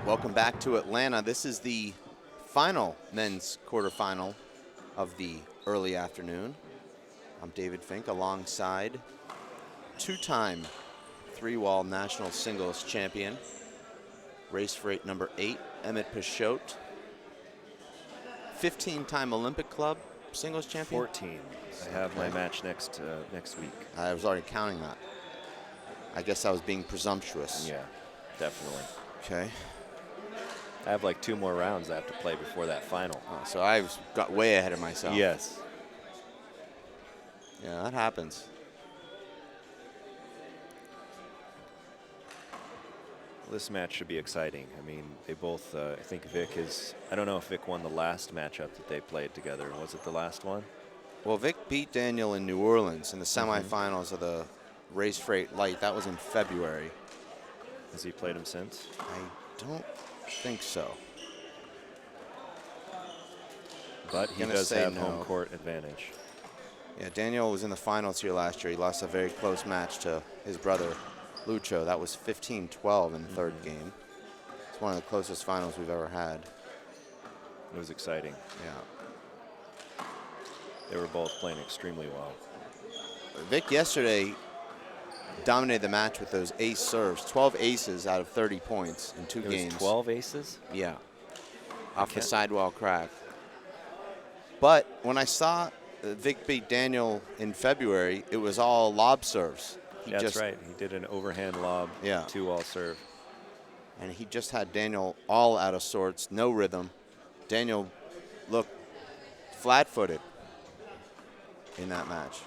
Welcome back to Atlanta. This is the final men's quarterfinal of the early afternoon. I'm David Fink alongside two-time three-wall national singles champion, race freight number 8, Emmett Peixote, 15-time Olympic Club singles champion. 14. I have my match next week. I was already counting that. I guess I was being presumptuous. Yeah, definitely. Okay. I have like 2 more rounds I have to play before that final. Oh, so I've got way ahead of myself. Yes. Yeah, that happens. This match should be exciting. I mean, they both, I think Vic is, I don't know if Vic won the last matchup that they played together. Was it the last one? Well, Vic beat Daniel in New Orleans in the semifinals of the Race Freight Light. That was in February. Has he played him since? I don't think so. But he does have home court advantage. Yeah, Daniel was in the finals here last year. He lost a very close match to his brother, Lucho. That was 15-12 in the third game. It's one of the closest finals we've ever had. It was exciting. Yeah. They were both playing extremely well. Vic yesterday dominated the match with those ace serves. 12 aces out of 30 points in 2 games. 12 aces? Yeah. Off the sidewall crack. But when I saw Vic beat Daniel in February, it was all lob serves. That's right. He did an overhand lob, 2-all serve. And he just had Daniel all out of sorts, no rhythm. Daniel looked flat-footed in that match.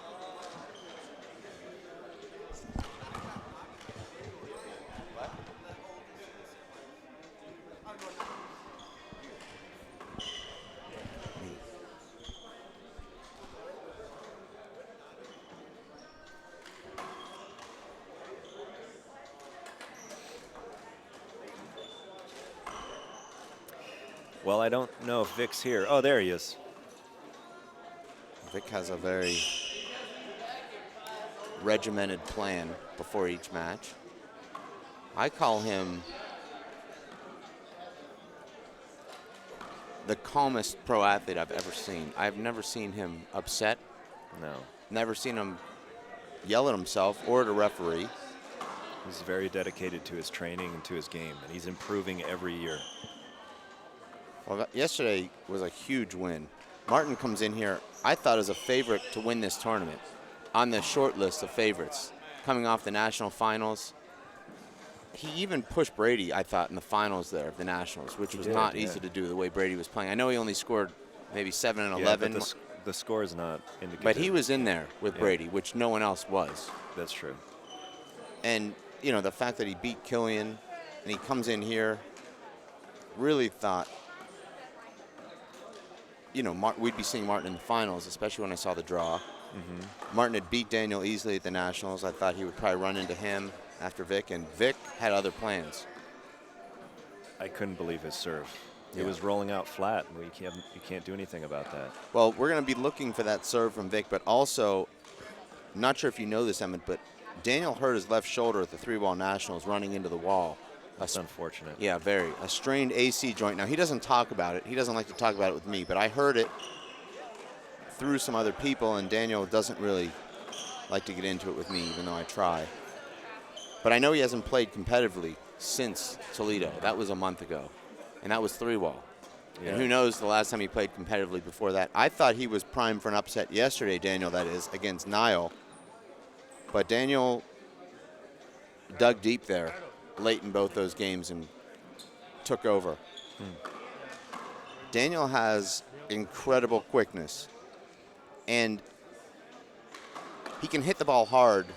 Well, I don't know if Vic's here. Oh, there he is. Vic has a very regimented plan before each match. I call him the calmest pro athlete I've ever seen. I've never seen him upset. No. Never seen him yell at himself or at a referee. He's very dedicated to his training and to his game, and he's improving every year. Well, yesterday was a huge win. Martin comes in here, I thought, as a favorite to win this tournament, on the short list of favorites, coming off the national finals. He even pushed Brady, I thought, in the finals there of the nationals, which was not easy to do the way Brady was playing. I know he only scored maybe 7 and 11. But the score is not indicative. But he was in there with Brady, which no one else was. That's true. And, you know, the fact that he beat Killian and he comes in here, really thought, you know, we'd be seeing Martin in the finals, especially when I saw the draw. Martin had beat Daniel easily at the Nationals. I thought he would probably run into him after Vic, and Vic had other plans. I couldn't believe his serve. It was rolling out flat. You can't do anything about that. Well, we're going to be looking for that serve from Vic, but also, I'm not sure if you know this, Emmett, but Daniel hurt his left shoulder at the 3-ball Nationals running into the wall. That's unfortunate. Yeah, very. A strained AC joint. Now, he doesn't talk about it. He doesn't like to talk about it with me, but I heard it through some other people, and Daniel doesn't really like to get into it with me, even though I try. But I know he hasn't played competitively since Toledo. That was a month ago, and that was 3-ball. Yeah. And who knows the last time he played competitively before that. I thought he was primed for an upset yesterday, Daniel, that is, against Niall. But Daniel dug deep there late in both those games and took over. Daniel has incredible quickness, and he can hit the ball hard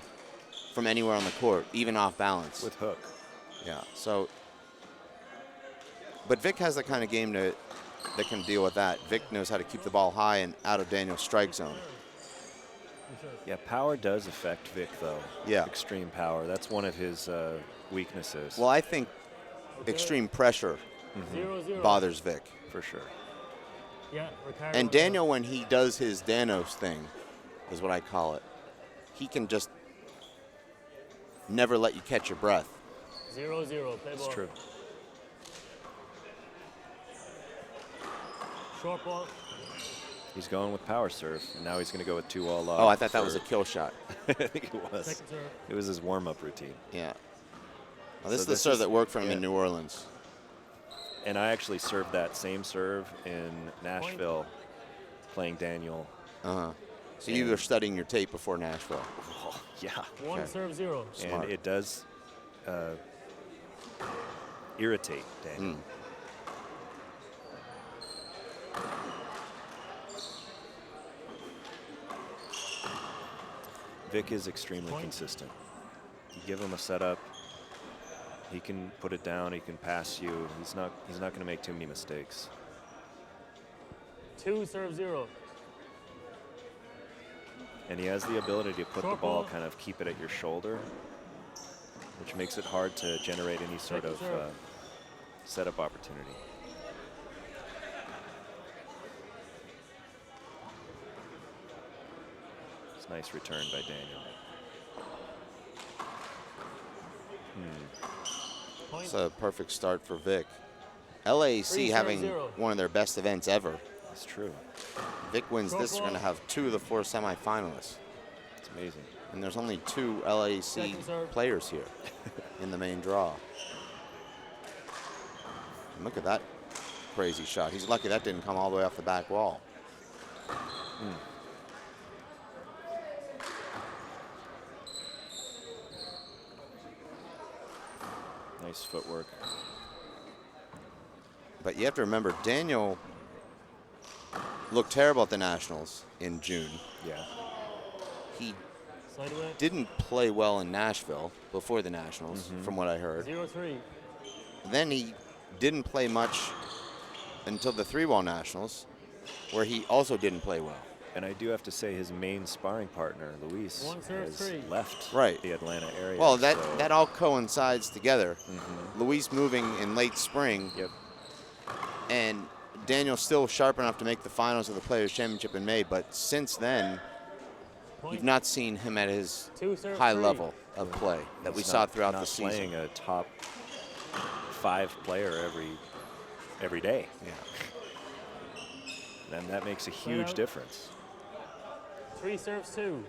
from anywhere on the court, even off balance. With hook. Yeah, so, but Vic has the kind of game that can deal with that. Vic knows how to keep the ball high and out of Daniel's strike zone. Yeah, power does affect Vic, though. Yeah. Extreme power. That's one of his weaknesses. Well, I think extreme pressure bothers Vic. For sure. Yeah, and Daniel, when he does his Danos thing, is what I call it, he can just never let you catch your breath. 0-0, play ball. It's true. Short ball. He's going with power serve. And now he's going to go with 2 all up. Oh, I thought that was a kill shot. I think it was. Second serve. It was his warm-up routine. Yeah. Well, this So is the this serve is- that worked for him yeah. in New Orleans. And I actually served that same serve in Nashville playing Daniel. Uh-huh. So you were studying your tape before Nashville. Oh, yeah. One Okay. serve 0. Smart. And it does irritate Daniel. Vic is extremely consistent. You give him a setup, he can put it down, he can pass you. He's not going to make too many mistakes. 2 serve 0. And he has the ability to put the Short ball, ball. kind of keep it at your shoulder, which makes it hard to generate any sort Second of serve. setup opportunity. It's a nice return by Daniel. Point. It's a perfect start for Vic. LAC 3 serve having 0. one of their best events ever. That's true. Vic wins Short this, we're going to ball. have 2 of the 4 semifinalists. It's amazing. And there's only 2 LAC Second serve. players here in the main draw. And look at that crazy shot. He's lucky that didn't come all the way off the back wall. Nice footwork. But you have to remember, Daniel looked terrible at the Nationals in June. Yeah. He Side away. didn't play well in Nashville before the Nationals, from what I heard. 0-3. Then he didn't play much until the 3-ball Nationals, where he also didn't play well. And I do have to say his main sparring partner, Luis, One serve has 3. left Right. the Atlanta area. Well, that so- all coincides together. Luis moving in late spring, Yep. and Daniel's still sharp enough to make the finals of the Players' Championship in May, but since then, Point. you've not seen him at his 2 serve high 3. level of play that we He's saw not- throughout not the season. playing a top 5 player every day. Yeah. And that makes a huge out. difference. 3 serves 2.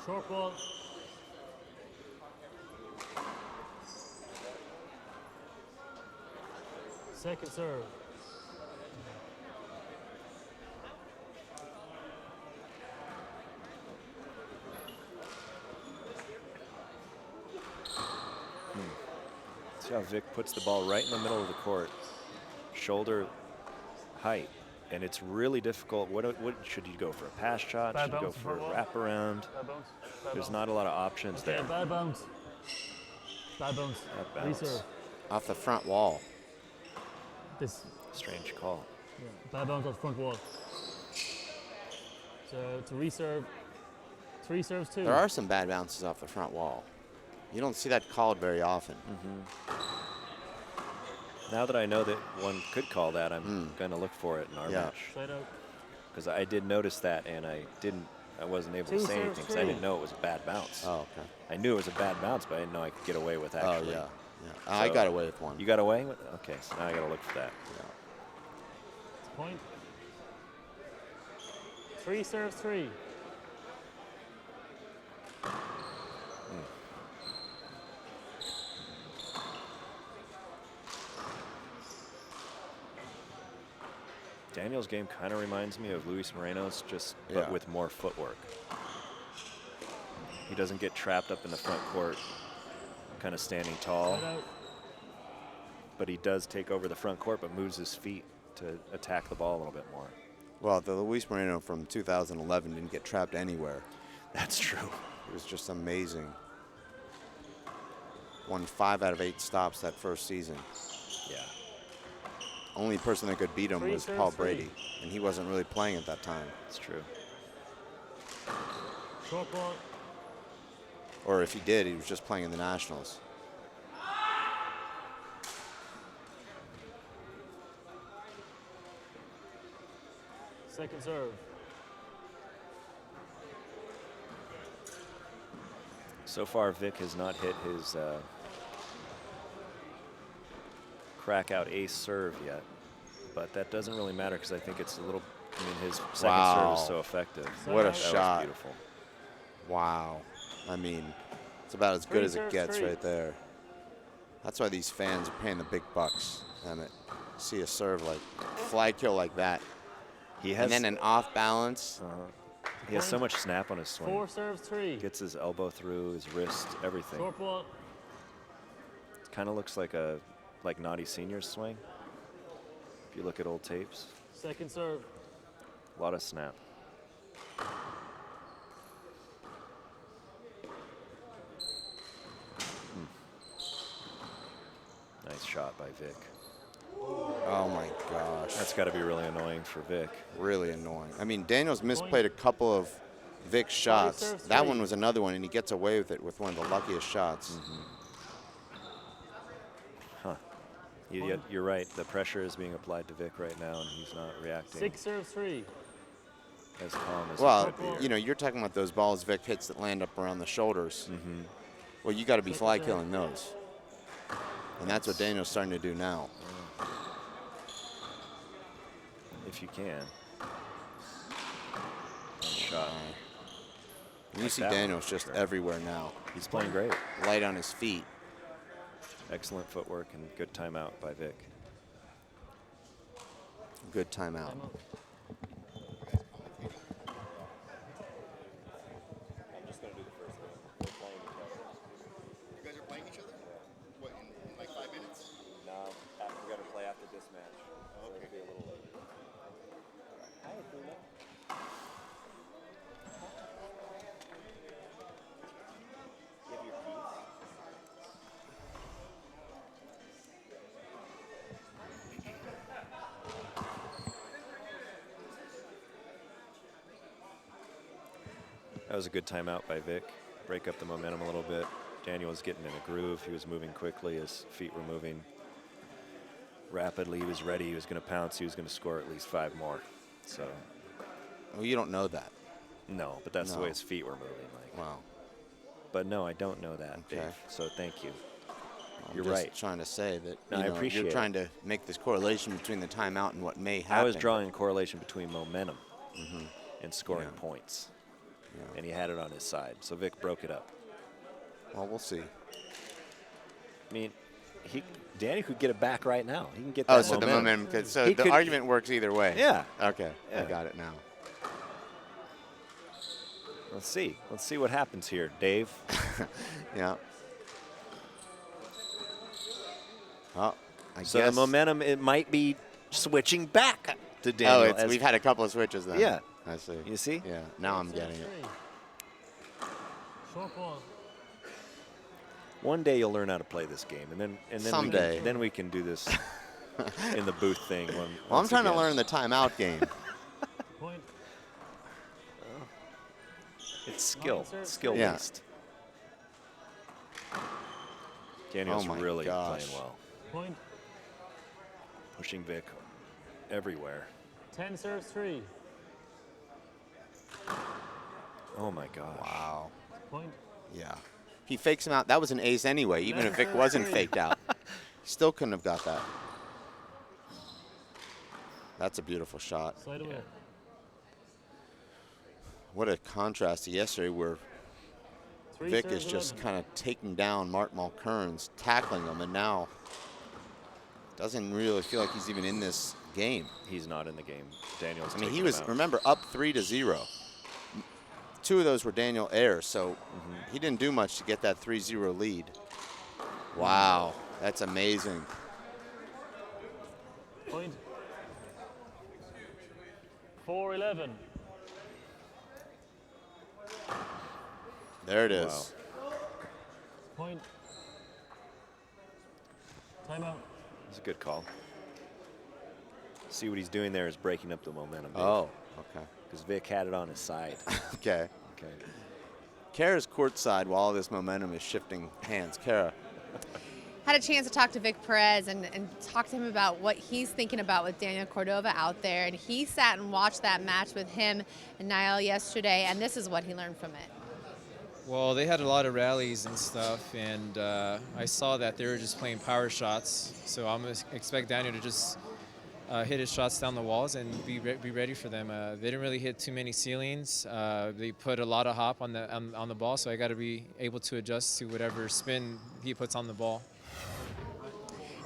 Short ball. Second serve. See how Vic puts the ball right in the middle of the court, shoulder height, and it's really difficult. What should you go for? A pass shot? Bad Should you go bounce, for a front wall. wraparound? Bad bounce. Bad There's bounce. not a lot of options Okay, there. bad bounce. Bad bounce. Bad bounce. Reserve. Off the front wall. This. Strange call. Yeah. Bad bounce off front wall. So to reserve. 3 serves 2. There are some bad bounces off the front wall. You don't see that called very often. Now that I know that one could call that, I'm going to look for it in our Yeah. match. Side out. Because I did notice that, and I wasn't able to 2 say serves anything because I 3. didn't know it was a bad bounce. Oh, okay. I knew it was a bad bounce, but I didn't know I could get away with Oh, actually. yeah. I So- got away with one. You got away with? Okay, so now I got to look for that. Point. 3 serves 3. Daniel's game kind of reminds me of Luis Moreno's, but Yeah. with more footwork. He doesn't get trapped up in the front court, kind of standing tall, Side out. but he does take over the front court, but moves his feet to attack the ball a little bit more. Well, the Luis Moreno from 2011 didn't get trapped anywhere. That's true. It was just amazing. Won 5 out of 8 stops that first season. Yeah. Only person that could beat him 3 was serves Paul 3. Brady, and he wasn't really playing at that time. It's true. Short ball. Or if he did, he was just playing in the Nationals. Second serve. So far, Vic has not hit his crack out ace serve yet, but that doesn't really matter because I think it's a little. I mean, his second Wow. serve is so effective. What a That shot. was beautiful. Wow. I mean, it's about as good as it serves gets three. right there. That's why these fans are paying the big bucks. And see a serve like fly kill like that. He has. And then an off balance. He has so much snap on his swing. 4 serves 3. Gets his elbow through, his wrist, everything. Short ball. It kind of looks like Naughty Senior's swing. If you look at old tapes, Second serve. a lot of snap. Nice shot by Vic. Oh my gosh. That's got to be really annoying for Vic. Really annoying. I mean, Daniel's misplayed a couple of Vic's shots. serves That 3. one was another one, and he gets away with it with one of the luckiest shots. Huh. You're right. The pressure is being applied to Vic right now, and he's not reacting 6 serves 3. as calm as Well, he could be. you know, you're talking about those balls Vic hits that land up around the shoulders. Well, you got to be fly killing those. And that's what Daniel's starting to do now. If you can. Nice shot. You Like see that one, Daniel's for just sure. everywhere now. He's playing great. Light on his feet. Excellent footwork and good timeout by Vic. Good timeout. You guys are playing each other? What, in like 5 minutes? No, we're going to play after this match. Okay. It'll be a little later. Hi, Athena. You have your keys? That was a good timeout by Vic. Break up the momentum a little bit. Daniel was getting in a groove. He was moving quickly. His feet were moving rapidly. He was ready. He was going to pounce. He was going to score at least 5 more. So, Well, you don't know that. no, but that's the No. way his feet were moving. Like. Wow. But no, I don't know that, Okay. Dave. So thank you. I'm You're just right. trying to say that No, you I know, appreciate you're it. trying to make this correlation between the timeout and what may happen. I was drawing a correlation between momentum and scoring Yeah. points. Yeah. And he had it on his side. So Vic broke it up. Well, we'll see. I mean, Danny could get it back right now. He can get Oh, that so the momentum. So He the could- argument works either way. Yeah. Okay, I Yeah. got it now. Let's see. Let's see what happens here, Dave. Yeah. Oh, I So guess. the momentum, it might be switching back to Daniel. Oh, it's, as- we've had a couple of switches then. Yeah. I see. You see? Yeah. Now I'm 6 getting serves it. 3. Short ball. One day you'll learn how to play this game, and then Someday. then we can do this in the booth thing. Well, I'm trying to learn the timeout game. Point. It's skill, Monetization. skill Yeah. based. Daniel's Oh my really gosh. playing well, Point. pushing Vic everywhere. 10 serves 3. Oh my gosh! Wow. Point. Yeah. He fakes him out. That was an ace anyway, even if Vic wasn't faked out. Still couldn't have got that. That's a beautiful shot. Slide away. What a contrast to yesterday where 3 Vic serves is just 11. kind of taking down Mark Mulkern's, tackling him, and now doesn't really feel like he's even in this game. He's not in the game. Daniel's. I mean, taking he him was, out. remember, up 3-0. 2 of those were Daniel Ayers, so he didn't do much to get that 3-0 lead. Wow, that's amazing. Point. 4-11. There it is. Point. Timeout. It's a good call. See what he's doing there is breaking up the momentum. Oh, okay. Because Vic had it on his side. Okay. Okay. Kara's courtside while all this momentum is shifting hands. Kara. Had a chance to talk to Vic Perez and talk to him about what he's thinking about with Daniel Cordova out there. And he sat and watched that match with him and Niall yesterday, and this is what he learned from it. Well, they had a lot of rallies and stuff, and I saw that they were just playing power shots. So I'm gonna expect Daniel to just hit his shots down the walls and be ready for them. They didn't really hit too many ceilings. They put a lot of hop on the ball, so I got to be able to adjust to whatever spin he puts on the ball.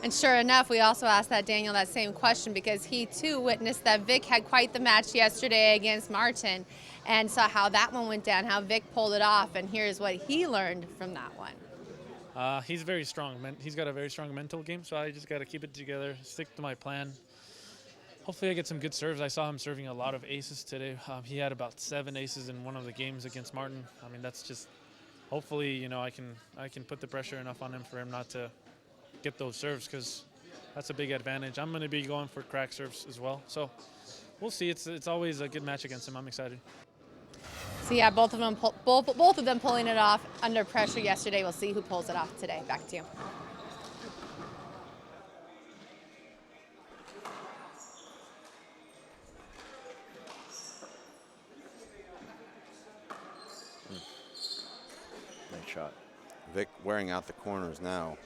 And sure enough, we also asked Daniel that same question because he too witnessed that Vic had quite the match yesterday against Martin and saw how that one went down, how Vic pulled it off, and here's what he learned from that one. He's very strong. He's got a very strong mental game, so I just got to keep it together, stick to my plan. Hopefully I get some good serves. I saw him serving a lot of aces today. He had about 7 aces in one of the games against Martin. I mean, that's just, hopefully, you know, I can put the pressure enough on him for him not to get those serves, because that's a big advantage. I'm going to be going for crack serves as well. So we'll see. It's always a good match against him. I'm excited. So yeah, both of them pulling it off under pressure yesterday. We'll see who pulls it off today. Back to you. Nice shot. Vic wearing out the corners now.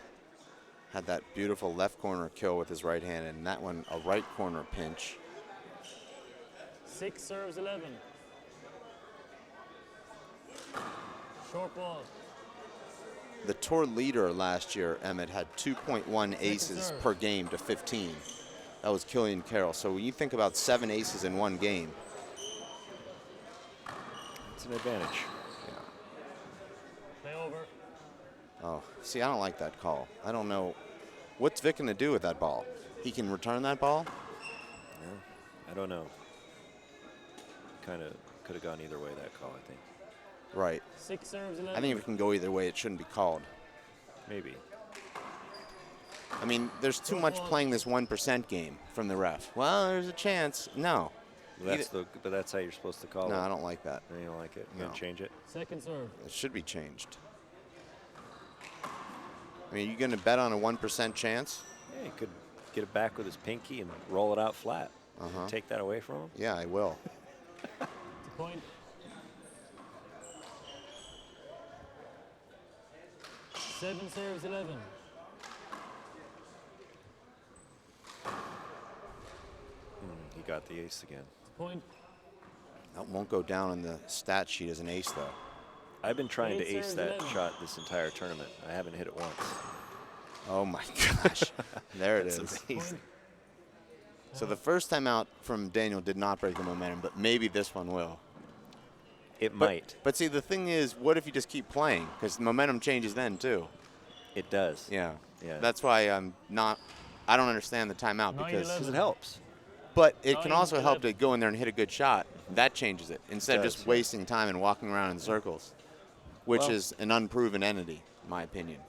Had that beautiful left corner kill with his right hand, and that one a right corner pinch. 6 serves 11. Short ball. The tour leader last year, Emmett, had 2.1 aces serve. per game to 15. That was Killian Carroll. So when you think about 7 aces in one game, It's an advantage. Play over. oh, see, I don't like that call. I don't know. What's Vic going to do with that ball? He can return that ball? Yeah, I don't know. Kind of could have gone either way, that call, I think. Right. 6 serves 11. I think if it can go either way, it shouldn't be called. Maybe. I mean, there's too much playing this 1% game from the ref. Well, there's a chance. No. But that's how you're supposed to call it. No, I don't like that. You don't like it? You No. gonna change it? Second serve. It should be changed. I mean, are you going to bet on a 1% chance? Yeah, he could get it back with his pinky and roll it out flat. Take that away from him? Yeah, I will. To point. Seven serves 11. He got the ace again. To point. That won't go down on the stat sheet as an ace, though. I've been trying to 8 ace serves that 11. shot this entire tournament. I haven't hit it once. Oh, my gosh. There it That's is. amazing. So the first time out from Daniel did not break the momentum, but maybe this one will. It might. But see, the thing is, what if you just keep playing? Because the momentum changes then, too. It does. Yeah. Yeah. That's why I don't understand the timeout, 9, because 'Cause 11. it helps. but it can 9, also help to 11. go in there and hit a good shot. That changes it, instead of does, just yeah. wasting time and walking around in circles, which Well- is an unproven entity, in my opinion.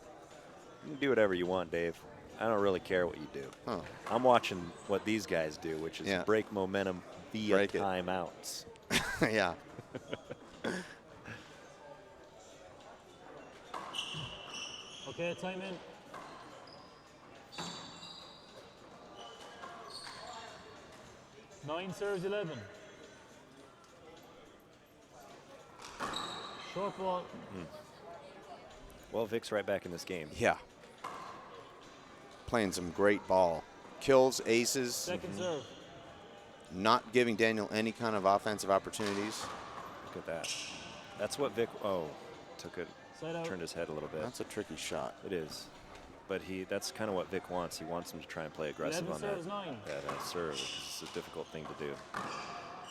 You can do whatever you want, Dave. I don't really care what you do. Huh. I'm watching what these guys do, which is Yeah. break momentum via Break it. timeouts. Yeah. Okay, time in. Nine serves 11. Short ball. Well, Vic's right back in this game. Yeah. Playing some great ball. Kills, aces, Second serve. not giving Daniel any kind of offensive opportunities. Look at that. That's what Vic. Oh, took it. Side out. Turned his head a little bit. That's a tricky shot. It is. But that's kind of what Vic wants. He wants him to try and play aggressive 11 on serves 9. that serve, which is a difficult thing to do.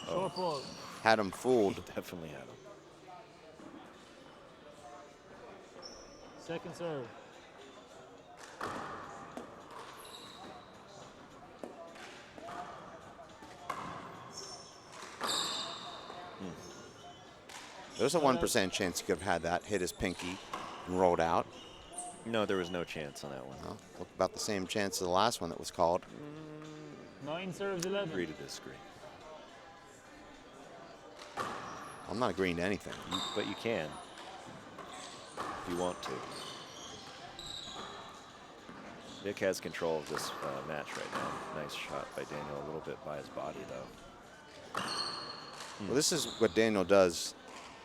Short ball. Had him fooled. Definitely had him. Second serve. There's a 1% chance he could have had that, hit his pinky, and rolled out. No, there was no chance on that one. Well, look about the same chance as the last one that was called. 9 serves 11. Agree to disagree. I'm not agreeing to anything. But you can, if you want to. Vic has control of this match right now. Nice shot by Daniel, a little bit by his body, though. Well, this is what Daniel does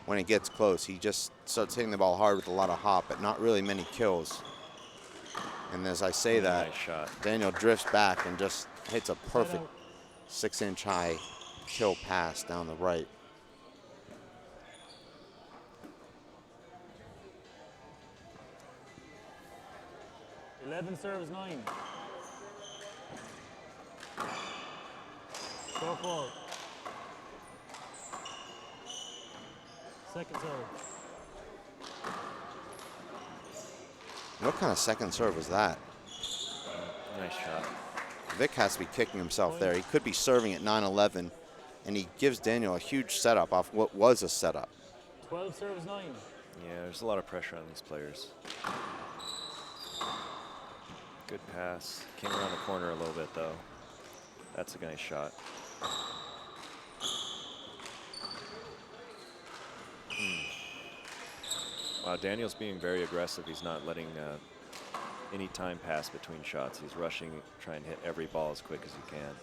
when it gets close. He just starts hitting the ball hard with a lot of hop, but not really many kills. And as I say that, Nice shot. Daniel drifts back and just hits a perfect 6-inch high kill pass down the right. Eleven serves 9. Short ball. Second serve. What kind of second serve was that? Nice shot. Vic has to be kicking himself there. He could be serving at 9-11, and he gives Daniel a huge setup off what was a setup. 12 serves 9. Yeah, there's a lot of pressure on these players. Good pass. Came around the corner a little bit, though. That's a nice shot. Wow, Daniel's being very aggressive. He's not letting any time pass between shots. He's rushing, trying to hit every ball as quick as he can.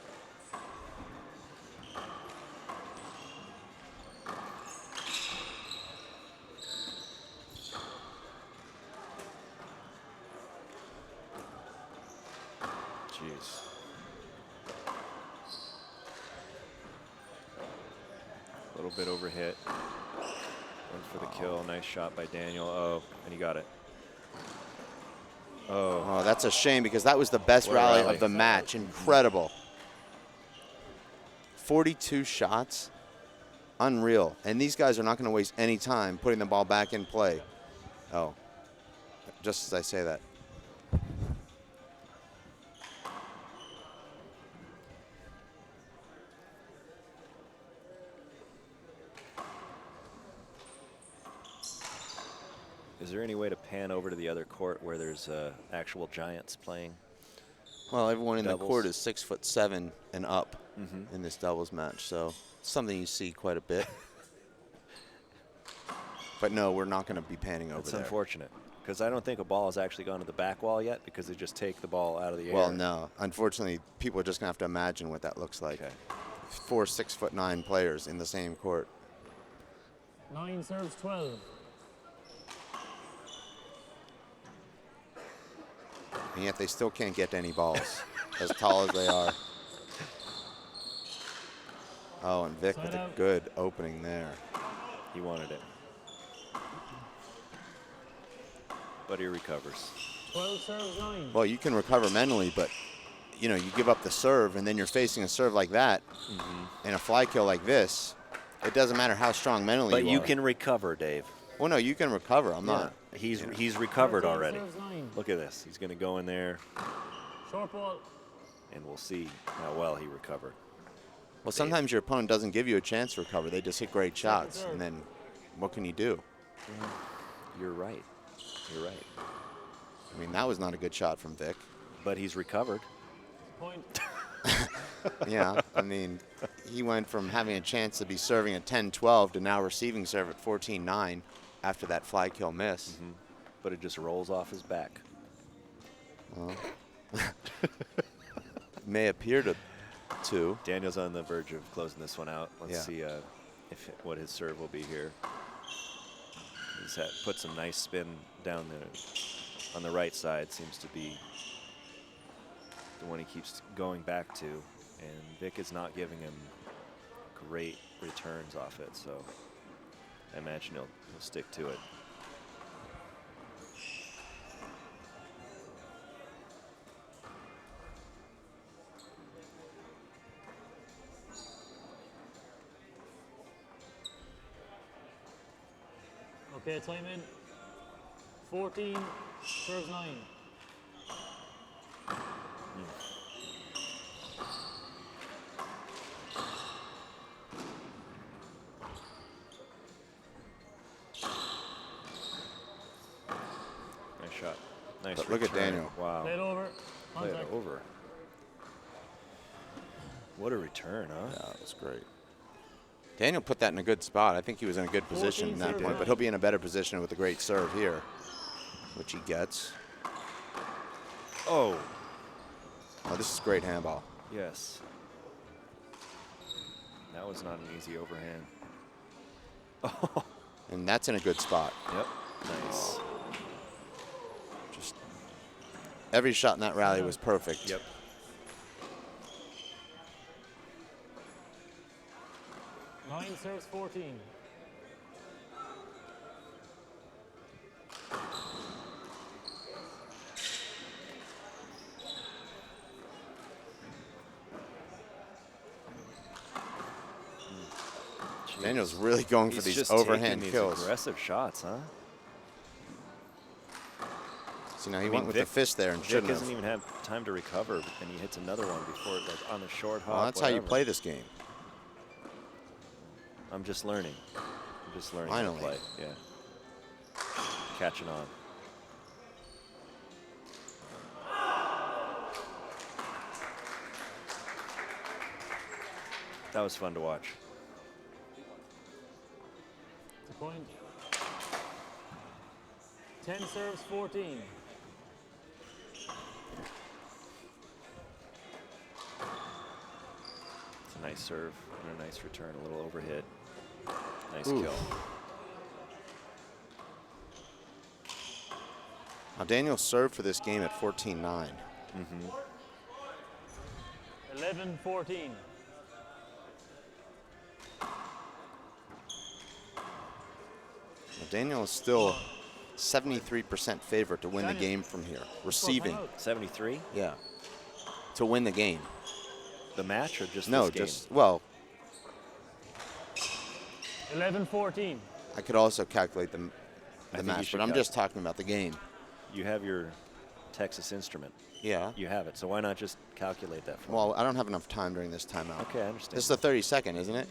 Jeez. A little bit overhit. Went for the kill. Nice shot by Daniel. Oh, and he got it. Oh, that's a shame because that was the best What a rally rally. of the match. Incredible. 42 shots. Unreal. And these guys are not going to waste any time putting the ball back in play. Oh, just as I say that. Is there any way to pan over to the other court where there's actual giants playing? Well, everyone in the Doubles. court is 6'7" and up in this doubles match, so something you see quite a bit. But no, we're not going to be panning over That's there. unfortunate, because I don't think a ball has actually gone to the back wall yet, because they just take the ball out of the air. Well, no. Unfortunately, people are just going to have to imagine what that looks like. Okay. 4 6'9" players in the same court. 9 serves 12. And yet they still can't get to any balls, as tall as they are. Oh, and Vic with a good opening there. He wanted it. But he recovers. 12 serves 9. Well, you can recover mentally, but you know, you give up the serve, and then you're facing a serve like that, and a fly kill like this. It doesn't matter how strong mentally But you you are. can recover, Dave. Well, no, you can recover. I'm not. He's recovered 13 already. serves 9. Look at this. He's going to go in there, Short ball. and we'll see how well he recovered. Well, sometimes your opponent doesn't give you a chance to recover. They just hit great shots, serve. and then what can you do? You're right. You're right. I mean, that was not a good shot from Vic. But he's recovered. Point. Yeah, I mean, he went from having a chance to be serving at 10-12 to now receiving serve at 14-9 after that fly kill miss. But it just rolls off his back. Well, may appear to. Daniel's on the verge of closing this one out. Let's Yeah. see what his serve will be here. He's put some nice spin down on the right side. Seems to be the one he keeps going back to. And Vic is not giving him great returns off it. So I imagine he'll stick to it. Okay, time in. 14 serves 9. Nice shot. Nice But look at return. Daniel. Wow. Played over. Played Contact. over. What a return, huh? Yeah, that was great. Daniel put that in a good spot. I think he was in a good position in that 14 point, serve. but he'll be in a better position with a great serve here, which he gets. Oh, Oh, this is great handball. yes. That was not an easy overhand. Oh, And that's in a good spot. Yep. Nice. Just every shot in that rally was perfect. Yep. Nine serves 14. Daniel's really going for He's these just overhand taking kills. These aggressive shots, huh? See, now he went with the fist there and Vic shouldn't doesn't have. even have time to recover, and he hits another one before, like on the short hop. Well, that's how you whatever. play this game. I'm just learning. I'm just learning Finally. how to play. Yeah. Catching on. That was fun to watch. It's a point. 10 serves 14. It's a nice serve and a nice return, a little overhit. Nice Ooh. kill. Now Daniel served for this game at 14-9. 11-14. Daniel is still 73% favorite to win the game from here. Receiving, 73? yeah, to win the game. The match or just No, this game? just, well, 11-14. I could also calculate the think you match, should but I'm cal- just talking about the game. You have your Texas instrument. Yeah. You have it, so why not just calculate that for me? Well, I don't have enough time during this timeout. Okay, I understand. This is the 32nd, isn't it?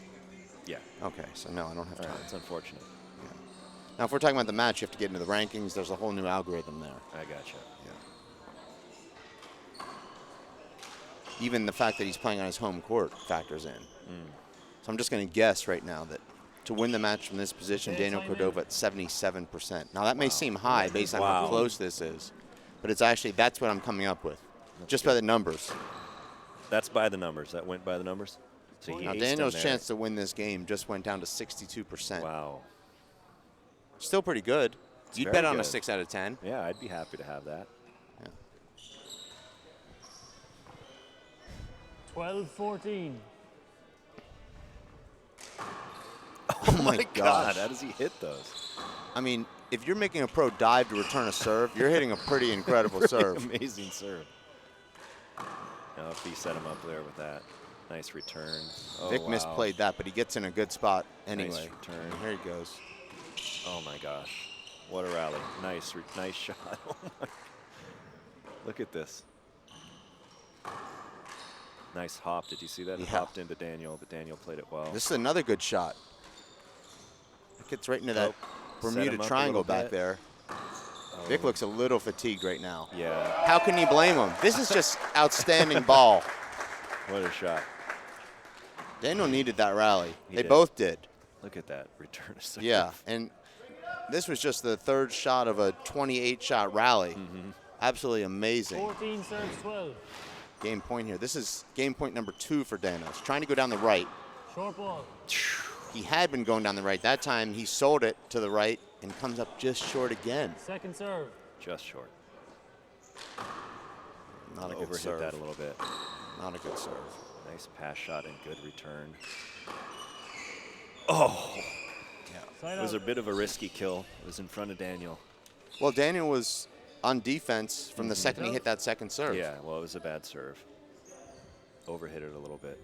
Yeah. Okay, so no, I don't have All time. right, it's unfortunate. Now, if we're talking about the match, you have to get into the rankings. There's a whole new algorithm there. I gotcha. Yeah. Even the fact that he's playing on his home court factors in. So I'm just going to guess right now that to win the match from this position, Okay, Daniel timeout. Cordova at 77%. Now, that may seem high based on Wow. how close this is, but it's actually, that's what I'm coming up with, just by the numbers. That's by the numbers. That went by the numbers? So he Now, aced Daniel's him there. chance to win this game just went down to 62%. Wow. Still pretty good. You'd very bet on a good. 6 out of 10. Yeah, I'd be happy to have that. 12-14. Oh my God, gosh. how does he hit those? I mean, if you're making a pro dive to return a serve, you're hitting a pretty incredible serve. Amazing serve. Now if he set him up there with that. Nice return. Oh, Vic wow. misplayed that, but he gets in a good spot anyway. Nice return. And here he goes. Oh my gosh. What a rally. Nice, nice shot. Oh my. Look at this. Nice hop. Did you see that? It Yeah. hopped into Daniel, but Daniel played it well. This is another good shot. It gets right into that Set Bermuda him up a Triangle little back bit. there. Vic looks a little fatigued right now. Yeah. How can you blame him? This is just outstanding ball. What a shot. Daniel needed that rally. He They did. both did. Look at that return. To serve. Yeah, and this was just the third shot of a 28-shot rally. Absolutely amazing. 14 serves 12. Game point here. This is game point number 2 for Daniel. He's trying to go down the right. Short ball. He had been going down the right. That time he sold it to the right and comes up just short again. Second serve. Just short. Not a good Overhit serve. that a little bit. Not a good serve. Nice pass shot and good return. Oh, Side it was a out. bit of a risky kill. It was in front of Daniel. Well, Daniel was on defense from the second he hit that second serve. Yeah, well, it was a bad serve. Overhit it a little bit.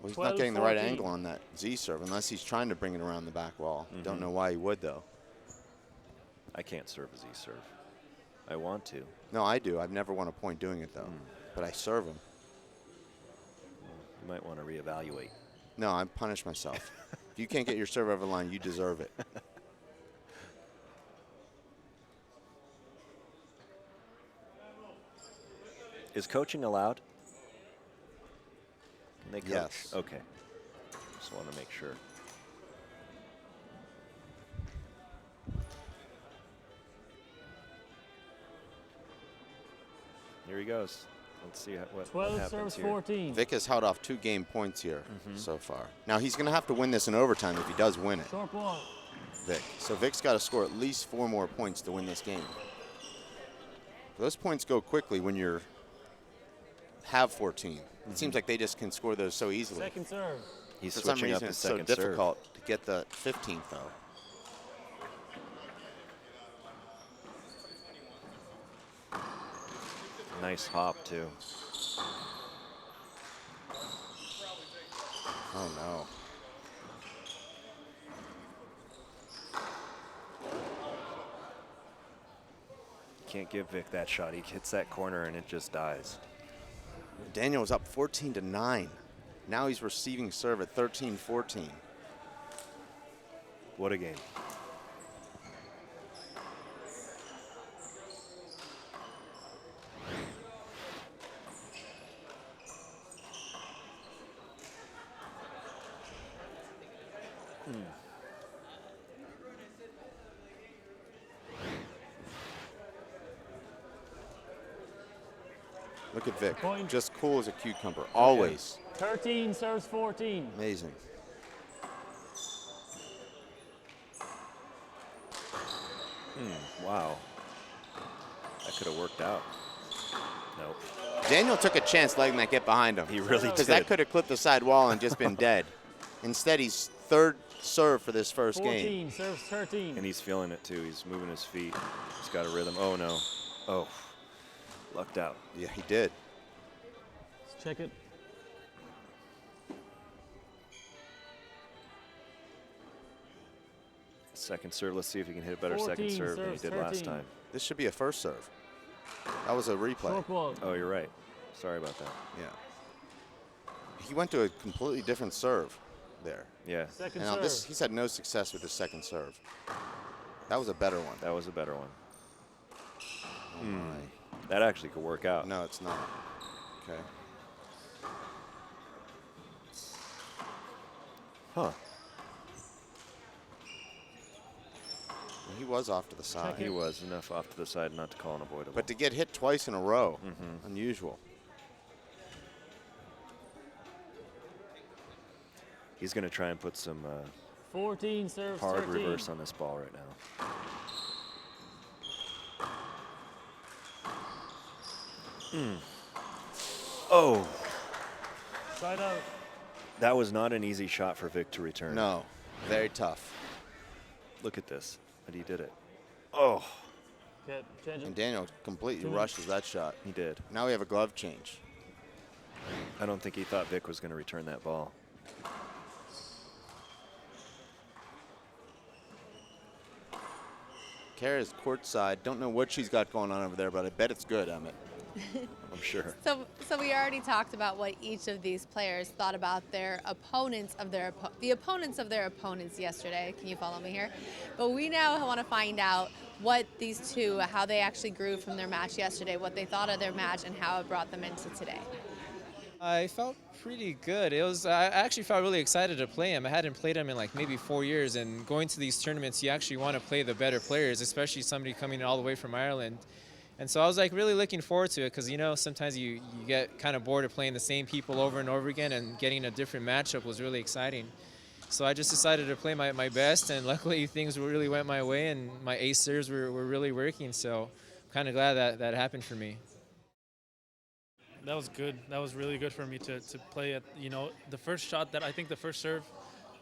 Well, he's not getting the right 12-14. angle on that Z serve unless he's trying to bring it around the back wall. Don't know why he would, though. I can't serve a Z serve. I want to. No, I do. I've never won a point doing it, though. But I serve him. You might want to reevaluate. No, I punish myself. If you can't get your serve over the line, you deserve it. Is coaching allowed? Can they coach? Yes. Okay. Just want to make sure. Here he goes. Let's see what 12 happens serves here. 14. Vic has held off 2 game points here so far. Now he's going to have to win this in overtime if he does win it, Short ball. Vic. So Vic's got to score at least 4 more points to win this game. Those points go quickly when you have 14. It seems like they just can score those so easily. Second serve. He's For some switching up reason, his it's so second serve. difficult to get the 15th, though. Nice hop, too. Oh, no. Can't give Vic that shot. He hits that corner and it just dies. Daniel was up 14-9. Now he's receiving serve at 13-14. What a game. Look at Vic, Point. just cool as a cucumber, always. 13 serves 14. Amazing. Wow. That could have worked out. Nope. Daniel took a chance letting that get behind him. He really Because did. that could have clipped the side wall and just been dead. Instead, he's third serve for this first 14 game. serves 13. And he's feeling it too. He's moving his feet. He's got a rhythm. Oh no. Oh. Lucked out. Yeah, he did. Let's check it. Second serve. Let's see if he can hit a better second 14 serve than he serves did last 13. time. This should be a first serve. That was a replay. Short ball. Oh, you're right. Sorry about that. Yeah. He went to a completely different serve there. Yeah, Second And now serve. this, he's had no success with his second serve. That was a better one. that was a better one. Oh my. That actually could work out. No, it's not. Okay. Huh. Well, he was off to the side. He was enough off to the side not to call an avoidable. But to get hit twice in a row, unusual. He's going to try and put some 14 serves hard 13. reverse on this ball right now. Oh, Side out. that was not an easy shot for Vic to return. No, very tough. Look at this. But he did it. Oh, Okay, change And it. Daniel completely 2 rushes that shot. he did. Now we have a glove change. I don't think he thought Vic was going to return that ball. Kara's courtside. Don't know what she's got going on over there, but I bet it's good, Emmett. I'm sure. So we already talked about what each of these players thought about their opponents of their the opponents of their opponents yesterday. Can you follow me here? But we now want to find out what these two, how they actually grew from their match yesterday, what they thought of their match, and how it brought them into today. I felt pretty good. I actually felt really excited to play him. I hadn't played him in like maybe 4 years, and going to these tournaments, you actually want to play the better players, especially somebody coming all the way from Ireland. And so I was like really looking forward to it because, you know, sometimes you get kind of bored of playing the same people over and over again, and getting a different matchup was really exciting. So I just decided to play my best, and luckily things really went my way, and my ace serves were really working. So I'm kind of glad that happened for me. That was good. That was really good for me to play at, you know, the first shot that I think the first serve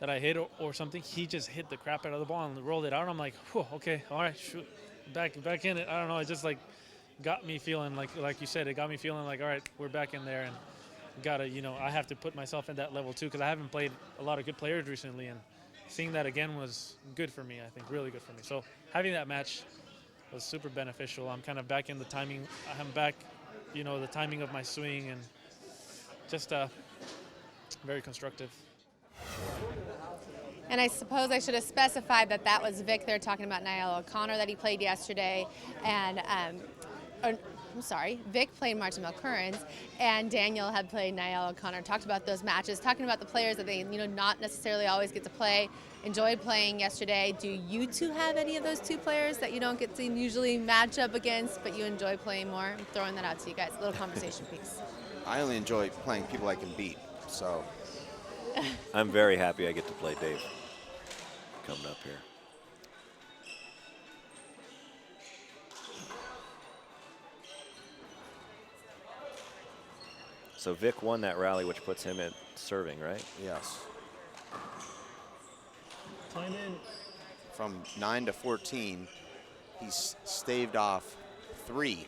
that I hit or something, he just hit the crap out of the ball and rolled it out. I'm like, whew, okay, all right, shoot, back in it. I don't know, it just like got me feeling like you said, it got me feeling like, all right, we're back in there, and gotta, you know, I have to put myself in that level too, because I haven't played a lot of good players recently, and seeing that again was good for me, I think, really good for me. So having that match was super beneficial. I'm kind of back in the timing. I'm back, you know, the timing of my swing, and just very constructive. And I suppose I should have specified that was Vic. They're talking about Niall O'Connor that he played yesterday, and Vic played Martin Mulkerrins, and Daniel had played Niall O'Connor. Talked about those matches, talking about the players that they, not necessarily always get to play. Enjoyed playing yesterday. Do you two have any of those two players that you don't get to usually match up against, but you enjoy playing more? I'm throwing that out to you guys. A little conversation piece. I only enjoy playing people I can beat. So I'm very happy I get to play Dave coming up here. So Vic won that rally, which puts him at serving, right? yes, Time in. from 9 to 14, he's staved off 3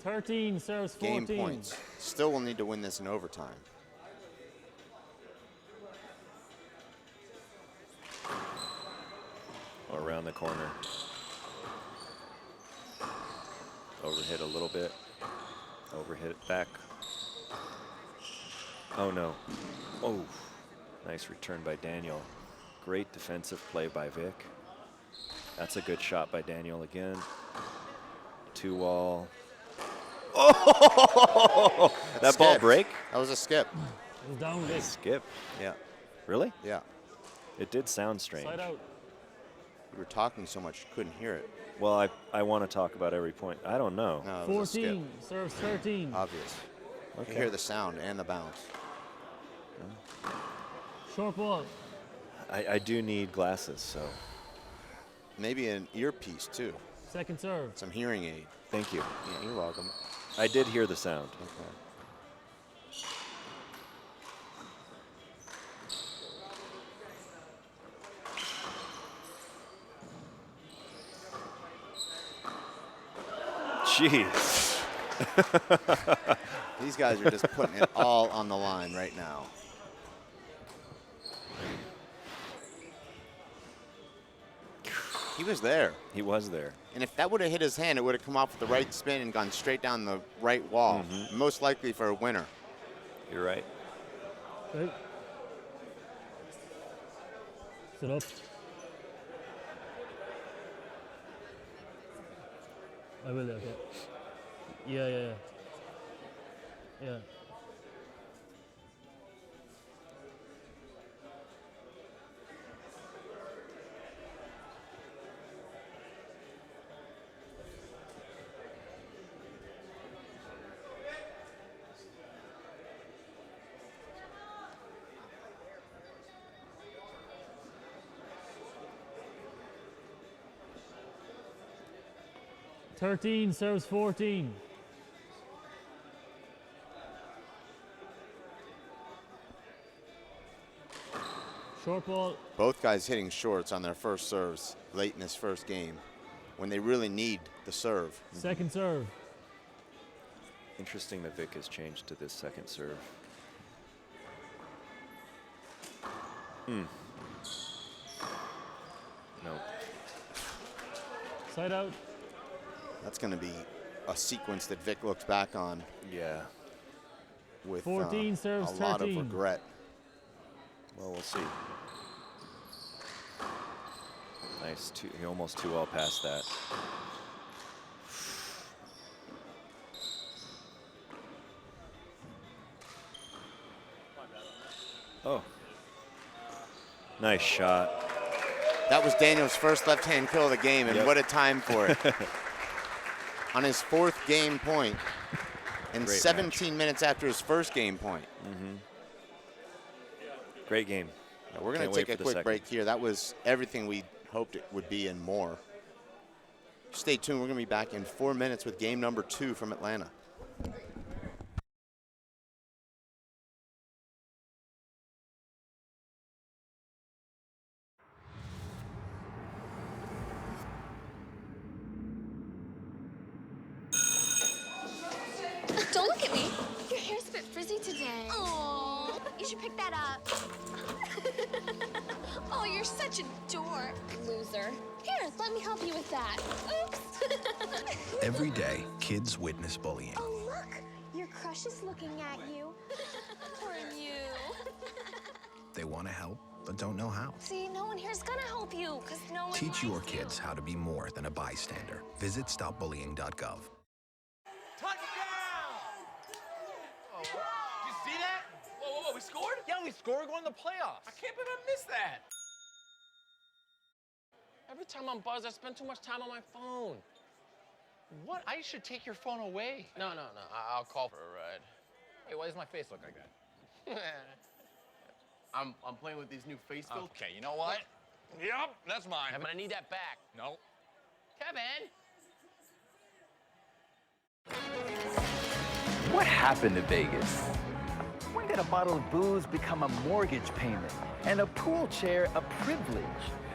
13 serves 14. game points. Still will need to win this in overtime. Around the corner. Overhit a little bit. Overhit it back. Oh no. Oh, nice return by Daniel. Great defensive play by Vic. That's a good shot by Daniel again. 2-wall. Oh! That ball Skipped. break? That was a skip. It was down Vic. Skip. Yeah, Really? yeah. It did sound strange. Side out. You were talking so much you couldn't hear it. Well, I want to talk about every point. I don't know. No, it was a skip. 14 serves 13. Obvious. Okay. You hear the sound and the bounce. Short ball. I do need glasses, so Maybe an earpiece too. Second serve. Some hearing aid. thank you. Yeah, you're welcome. I did hear the sound. Okay. Jeez. These guys are just putting it all on the line right now. He was there. He was there. And if that would have hit his hand, it would have come off with the right spin and gone straight down the right wall. Most likely for a winner. You're right. Okay. Sit up. I will, okay. Yeah. Yeah. 13 serves 14. Short ball. Both guys hitting shorts on their first serves late in this first game when they really need the serve. Second serve. Interesting that Vic has changed to this second serve. No. Side out. That's going to be a sequence that Vic looks back on Yeah. with 14 serves a lot of 13. regret. Well, we'll see. Nice. He almost 2-all past that. Oh. Nice shot. That was Daniel's first left-hand kill of the game, and Yep. what a time for it. On his fourth game point, and Great 17 minutes after his first game point. Great game. Now, we're going Can't to wait take a for the quick second. break here. That was everything we hoped it would be and more. Stay tuned. We're going to be back in 4 minutes with game number 2 from Atlanta. Don't look at me. Your hair's a bit frizzy today. Oh, you should pick that up. Oh, you're such a dork. Loser. Here, let me help you with that. Oops. Every day, kids witness bullying. Oh, look. Your crush is looking at you. Poor you. They want to help, but don't know how. See, no one here's gonna help you, because no one Teach your likes you. kids how to be more than a bystander. Visit stopbullying.gov. Touchdown! Oh, did you see that? Whoa, we scored? Yeah, we scored. We're going to the playoffs. I can't believe I missed that. Every time I'm buzzed, I spend too much time on my phone. What? I should take your phone away. No. I'll call for a ride. Hey, why does my face look like that? I'm playing with these new face filters. Okay, you know what? Yep, that's mine. But I need that back. No. Kevin! What happened to Vegas? When did a bottle of booze become a mortgage payment and a pool chair a privilege?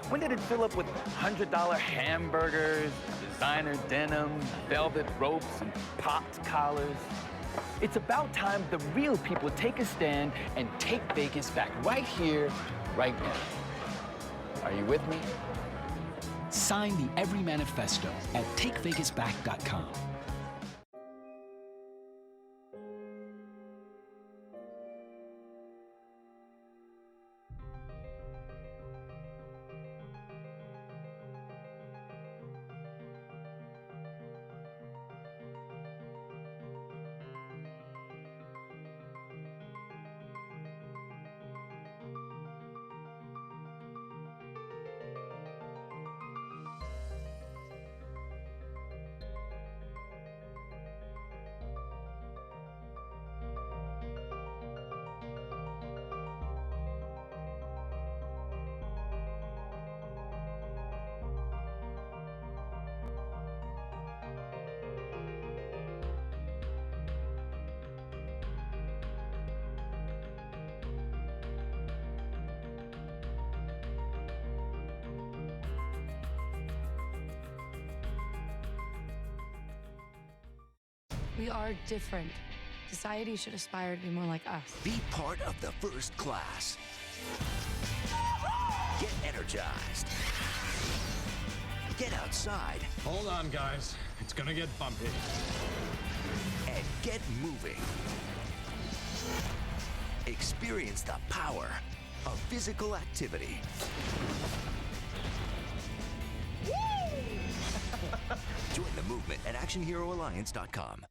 When did it fill up with $100 hamburgers, designer denim, velvet ropes, and popped collars? It's about time the real people take a stand and take Vegas back right here, right now. Are you with me? Sign the Every Manifesto at takevegasback.com. We are different. Society should aspire to be more like us. Be part of the first class. Get energized. Get outside. Hold on, guys. It's gonna get bumpy. And get moving. Experience the power of physical activity. Join the movement at actionheroalliance.com.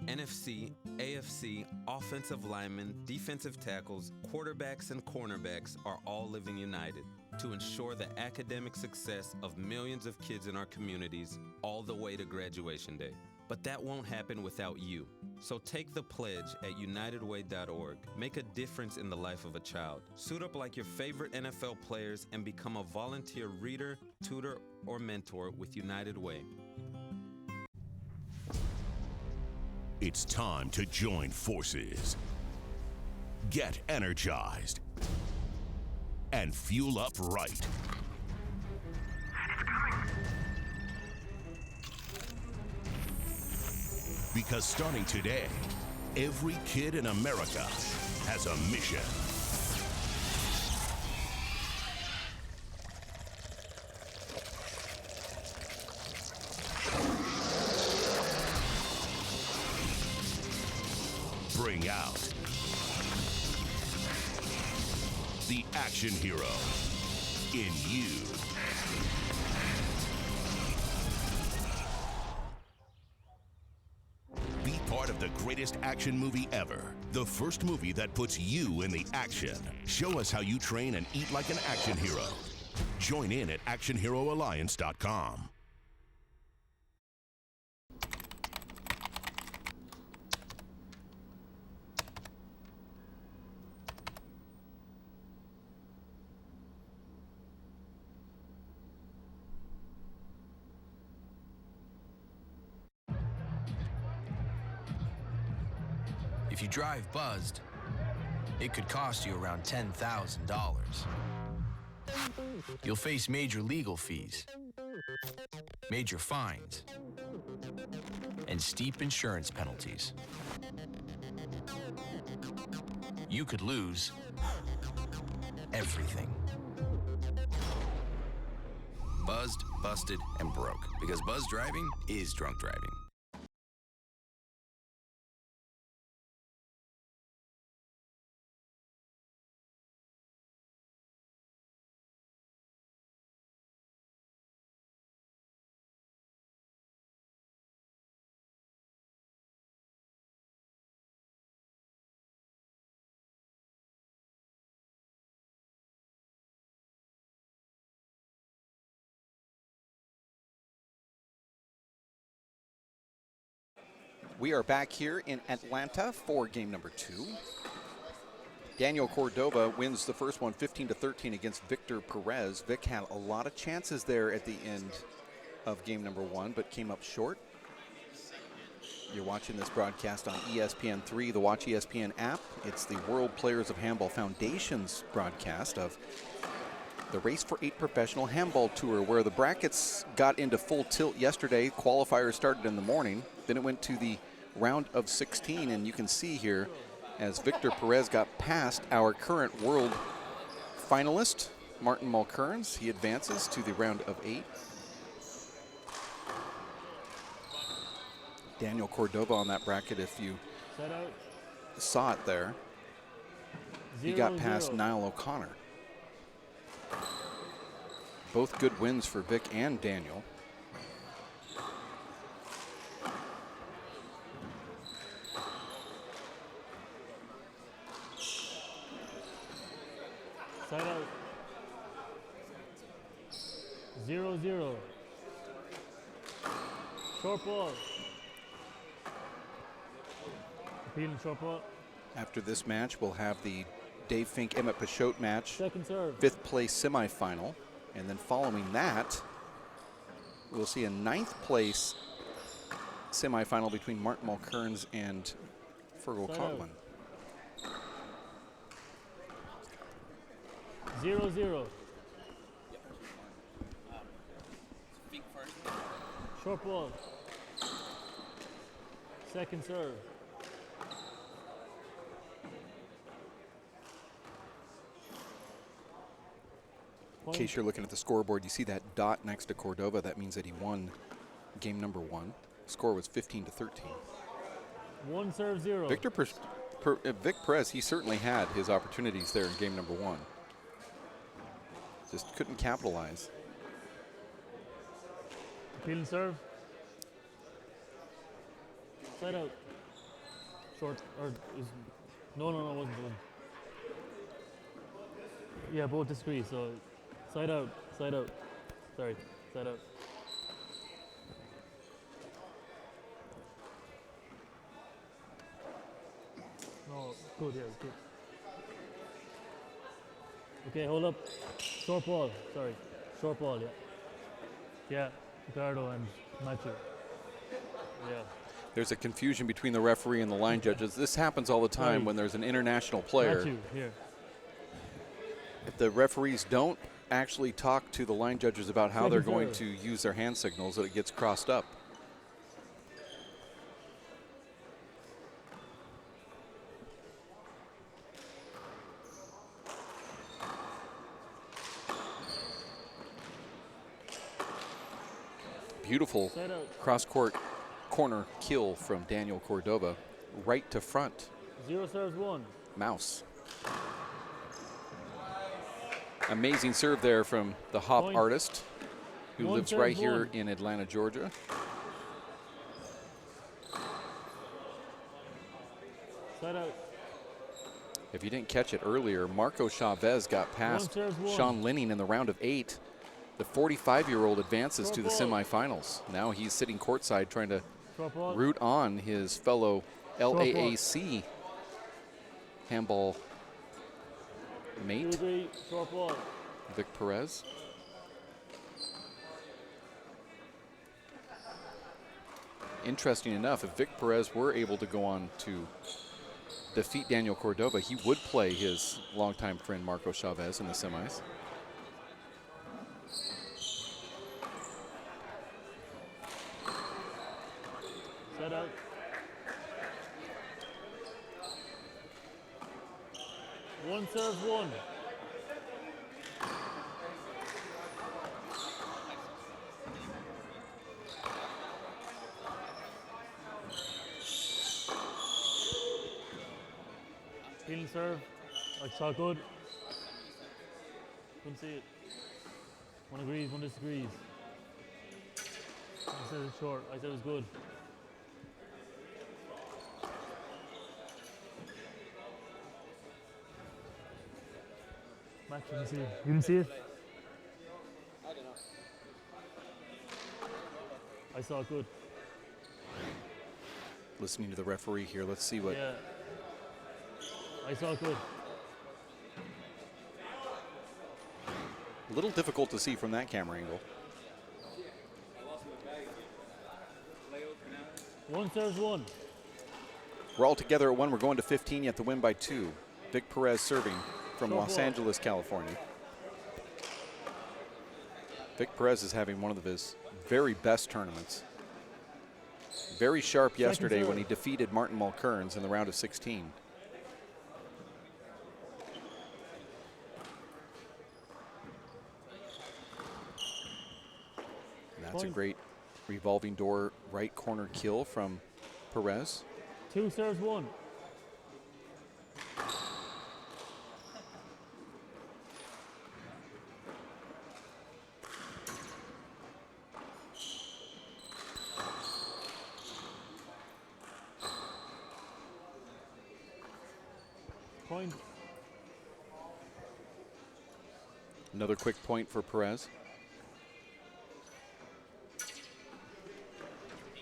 NFC, AFC, offensive linemen, defensive tackles, quarterbacks, and cornerbacks are all living united to ensure the academic success of millions of kids in our communities all the way to graduation day. But that won't happen without you. So take the pledge at unitedway.org. Make a difference in the life of a child. Suit up like your favorite NFL players and become a volunteer reader, tutor, or mentor with United Way. It's time to join forces. Get energized and fuel up right. It's coming. Because starting today, every kid in America has a mission. Bring out the action hero in you. Be part of the greatest action movie ever. The first movie that puts you in the action. Show us how you train and eat like an action hero. Join in at actionheroalliance.com. If you drive buzzed, it could cost you around $10,000. You'll face major legal fees, major fines, and steep insurance penalties. You could lose everything. Buzzed, busted, and broke. Because buzz driving is drunk driving. We are back here in Atlanta for game number 2. Daniel Cordova wins the first one 15-13 against Victor Perez. Vic had a lot of chances there at the end of game number 1, but came up short. You're watching this broadcast on ESPN3, the Watch ESPN app. It's the World Players of Handball Foundation's broadcast of the Race for 8 Professional Handball Tour, where the brackets got into full tilt yesterday. Qualifiers started in the morning. Then it went to the round of 16, and you can see here as Victor Perez got past our current world finalist, Martin Mulkerns. He advances to the round of 8. Daniel Cordova on that bracket, if you saw it there, he got past Niall O'Connor. Both good wins for Vic and Daniel. Side out. 0-0. Short ball. Appealing short ball. After this match, we'll have the Dave Fink, Emmett Peixote match. Second serve. 5th place semifinal. And then following that, we'll see a 9th place semifinal between Martin Mulkerns and Fergal Coughlin. 0-0. Short ball. Second serve. In case you're looking at the scoreboard, you see that dot next to Cordova. That means that he won game number 1. Score was 15-13. 1 serve 0. Vic Perez, he certainly had his opportunities there in game number 1. Just couldn't capitalize. Appealing serve. Side out. Short, or is, no, wasn't the one. Yeah, both disagree, so side out. Sorry, side out. No, good, yeah, good. Okay, hold up. Short ball, sorry. Short ball, yeah. Yeah, Ricardo and Matthew. Yeah. There's a confusion between the referee and the line judges. This happens all the time when there's an international player. Matthew, here. If the referees don't actually talk to the line judges about how they're going to use their hand signals, that it gets crossed up. Beautiful cross-court corner kill from Daniel Cordova, right to front. 0 serves 1. Mouse. Amazing serve there from the hop artist, who lives right here in Atlanta, Georgia. Side out. If you didn't catch it earlier, Marco Chavez got past Sean Linning in the round of 8. The 45-year-old advances to the semifinals. Now he's sitting courtside trying to root on his fellow LAAC handball mate, Vic Perez. Interesting enough, if Vic Perez were able to go on to defeat Daniel Cordova, he would play his longtime friend Marco Chavez in the semis. Set out. One serves 1. Feeling serve. I saw good. Couldn't see it. One agrees, one disagrees. I said it's short. I said it was good. Max, you didn't see it. You didn't see it? I don't know. I saw it good. listening to the referee here. Let's see what. Yeah. I saw good. A little difficult to see from that camera angle. One serves one. We're all together at 1. We're going to 15. You have to win by 2. Vic Perez serving from Los Angeles, California. Vic Perez is having one of his very best tournaments. Very sharp yesterday when he defeated Martin Mulkerns in the round of 16. And that's a great revolving door right corner kill from Perez. 2 serves 1. Point. Another quick point for Perez.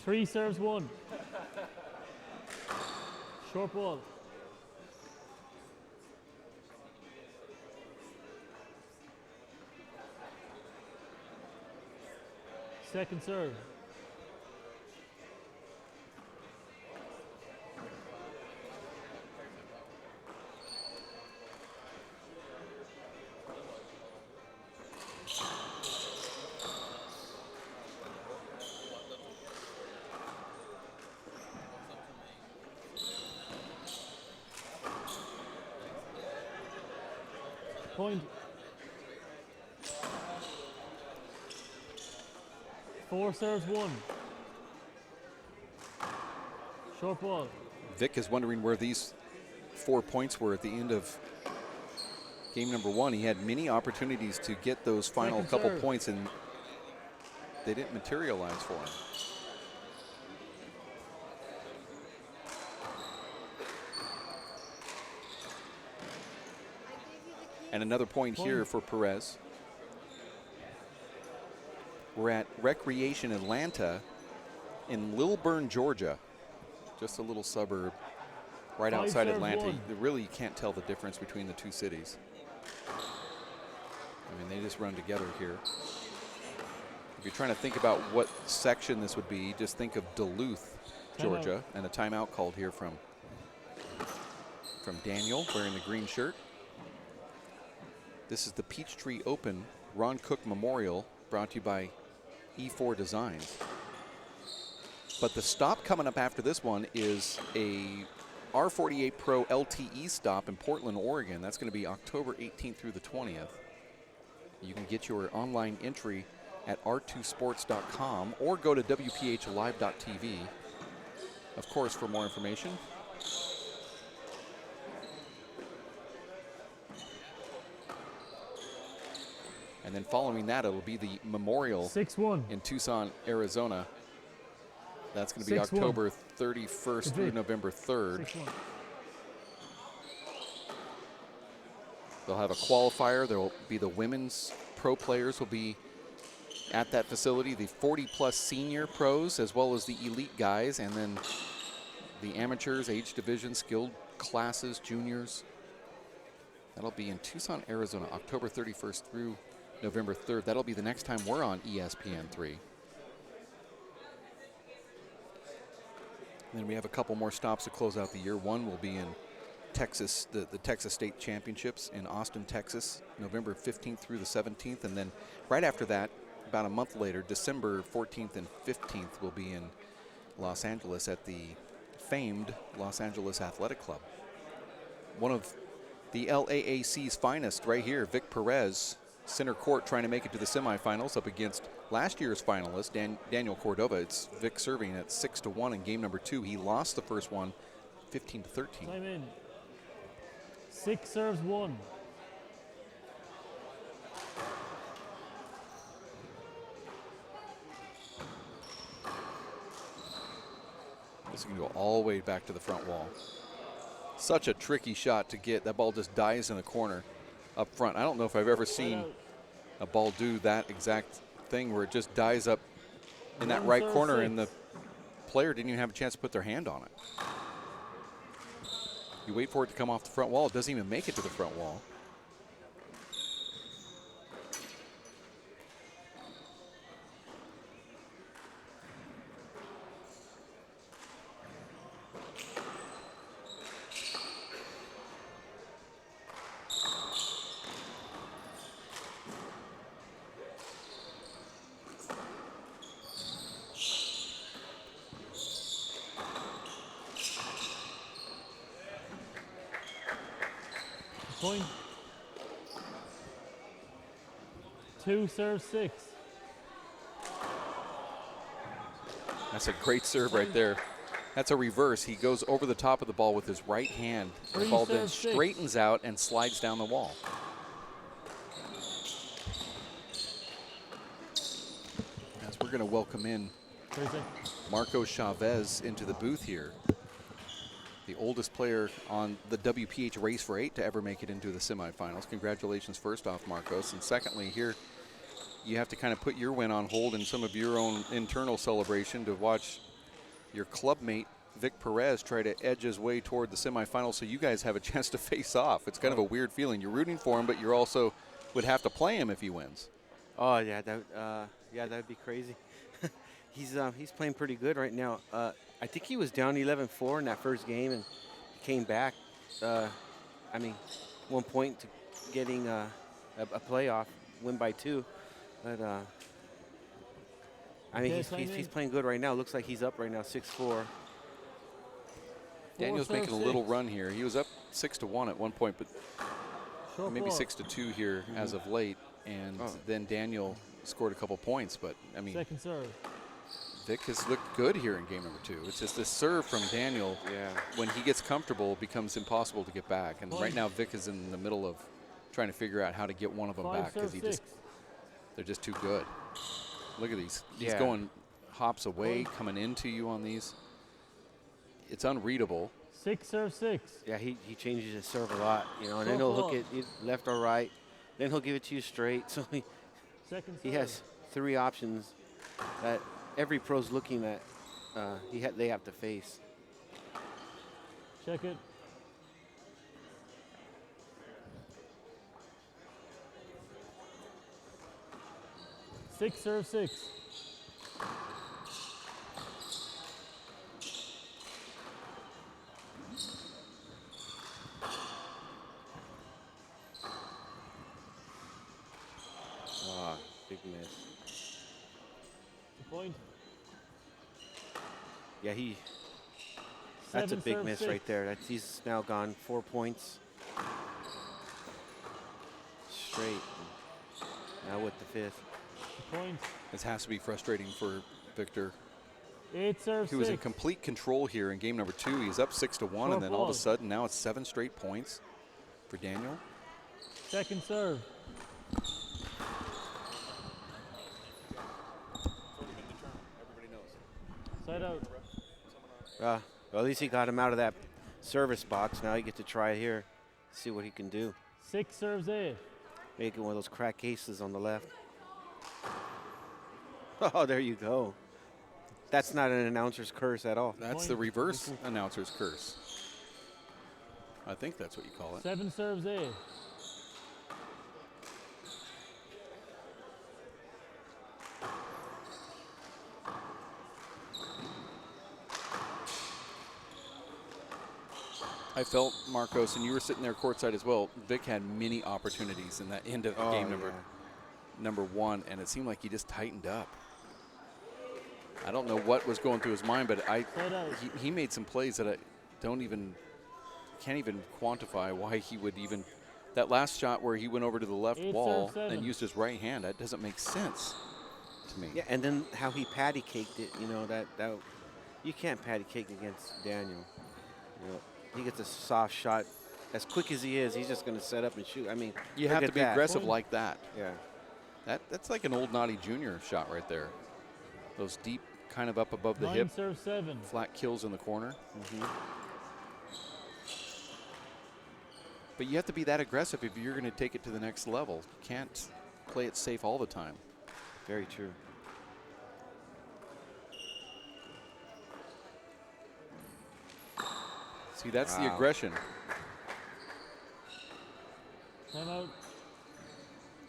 3 serves 1. Short ball. Second serve. Point. 4 serves 1. Short ball. Vic is wondering where these 4 points were at the end of game number 1. He had many opportunities to get those final couple points, and they didn't materialize for him. And another point here for Perez. We're at Recreation Atlanta in Lilburn, Georgia. Just a little suburb right outside Atlanta. Really, you can't tell the difference between the two cities. I mean, they just run together here. If you're trying to think about what section this would be, just think of Duluth, Georgia, and a timeout called here from Daniel wearing the green shirt. This is the Peachtree Open Ron Cook Memorial, brought to you by E4 Designs. But the stop coming up after this one is a R48Pro LTE stop in Portland, Oregon. That's going to be October 18th through the 20th. You can get your online entry at r2sports.com or go to WPHlive.tv, of course, for more information. And then following that, it'll be the Memorial 6-1 in Tucson, Arizona. That's going to be October 31st through November 3rd. 6-1. They'll have a qualifier. There will be the women's pro players will be at that facility, the 40-plus senior pros, as well as the elite guys, and then the amateurs, age division, skilled classes, juniors. That'll be in Tucson, Arizona, October 31st through November 3rd. That'll be the next time we're on ESPN3. And then we have a couple more stops to close out the year. One will be in Texas, the Texas State Championships in Austin, Texas, November 15th through the 17th. And then right after that, about a month later, December 14th and 15th, will be in Los Angeles at the famed Los Angeles Athletic Club. One of the LAAC's finest right here, Vic Perez, center court, trying to make it to the semifinals up against last year's finalist, Daniel Cordova. It's Vic serving at 6-1 in game number 2. He lost the first one, 15-13. Time in. 6 serves 1. This can go all the way back to the front wall. Such a tricky shot to get. That ball just dies in the corner up front. I don't know if I've ever seen a ball do that exact thing where it just dies up in that right corner, and the player didn't even have a chance to put their hand on it. You wait for it to come off the front wall. It doesn't even make it to the front wall. Point. 2 serve 6. That's a great serve right there. That's a reverse. He goes over the top of the ball with his right hand. The ball then straightens out and slides down the wall. As we're going to welcome in Marco Chavez into the booth here. The oldest player on the WPH Race for 8 to ever make it into the semifinals. Congratulations first off, Marcos. And secondly, here you have to kind of put your win on hold and some of your own internal celebration to watch your clubmate, Vic Perez, try to edge his way toward the semifinals so you guys have a chance to face off. It's kind of a weird feeling. You're rooting for him, but you're also would have to play him if he wins. Oh, yeah, that would be crazy. He's playing pretty good right now. I think he was down 11-4 in that first game and came back. 1 point to getting a playoff win by 2. But he's playing good right now. Looks like he's up right now, 6-4. Daniel's making a little run here. He was up 6-1 at one point, but maybe 6-2 here as of late. And then Daniel scored a couple points. But I mean, second serve. Vic has looked good here in game number 2. It's just this serve from Daniel, when he gets comfortable, it becomes impossible to get back. And right now, Vic is in the middle of trying to figure out how to get one of them back because they're just too good. Look at these. He's going hops away, coming into you on these. It's unreadable. 6 serve 6. Yeah, he changes his serve a lot, and then he'll hook it left or right. Then he'll give it to you straight. So he has 3 options that every pro's looking at. They have to face. Check it. Six serve 6. Big miss. Point. Yeah, that's a big miss right there. He's now gone 4 points straight. Now with the 5th. Point. This has to be frustrating for Victor. 8 serve 6. He was in complete control here in game number 2. He's up 6-1, and then all of a sudden now it's 7 straight points for Daniel. Second serve. Side out. Well, at least he got him out of that service box. Now you get to try it here, see what he can do. 6 serves 8. Making one of those crack cases on the left. Oh, there you go. That's not an announcer's curse at all. That's the reverse announcer's curse. I think that's what you call it. 7 serves 8. I felt, Marcos, and you were sitting there courtside as well, Vic had many opportunities in that end of game number 1, and it seemed like he just tightened up. I don't know what was going through his mind, but he made some plays that I can't even quantify why he would even. That last shot where he went over to the left wall and used his right hand, that doesn't make sense to me. Yeah, and then how he patty caked it, that you can't patty cake against Daniel. He gets a soft shot. As quick as he is, he's just going to set up and shoot. I mean, you have to be aggressive like that. Yeah. That's like an old Naughty Jr. shot right there. Those deep, kind of up above the hip, serve 7. flat kills in the corner. But you have to be that aggressive if you're going to take it to the next level. You can't play it safe all the time. Very true. See, that's the Wow. aggression. Time out.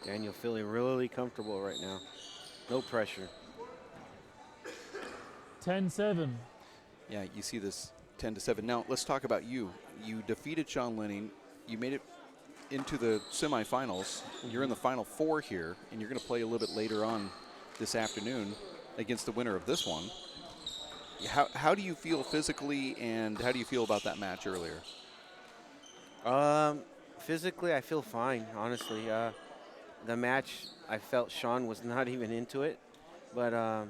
Daniel feeling really comfortable right now. No pressure. 10-7. Yeah, you see this 10-7. Now, let's talk about you. You defeated Sean Lenning. You made it into the semifinals. You're in the final four here, and you're going to play a little bit later on this afternoon against the winner of this one. How do you feel physically, and how do you feel about that match earlier? Physically, I feel fine, honestly. The match, I felt Sean was not even into it. But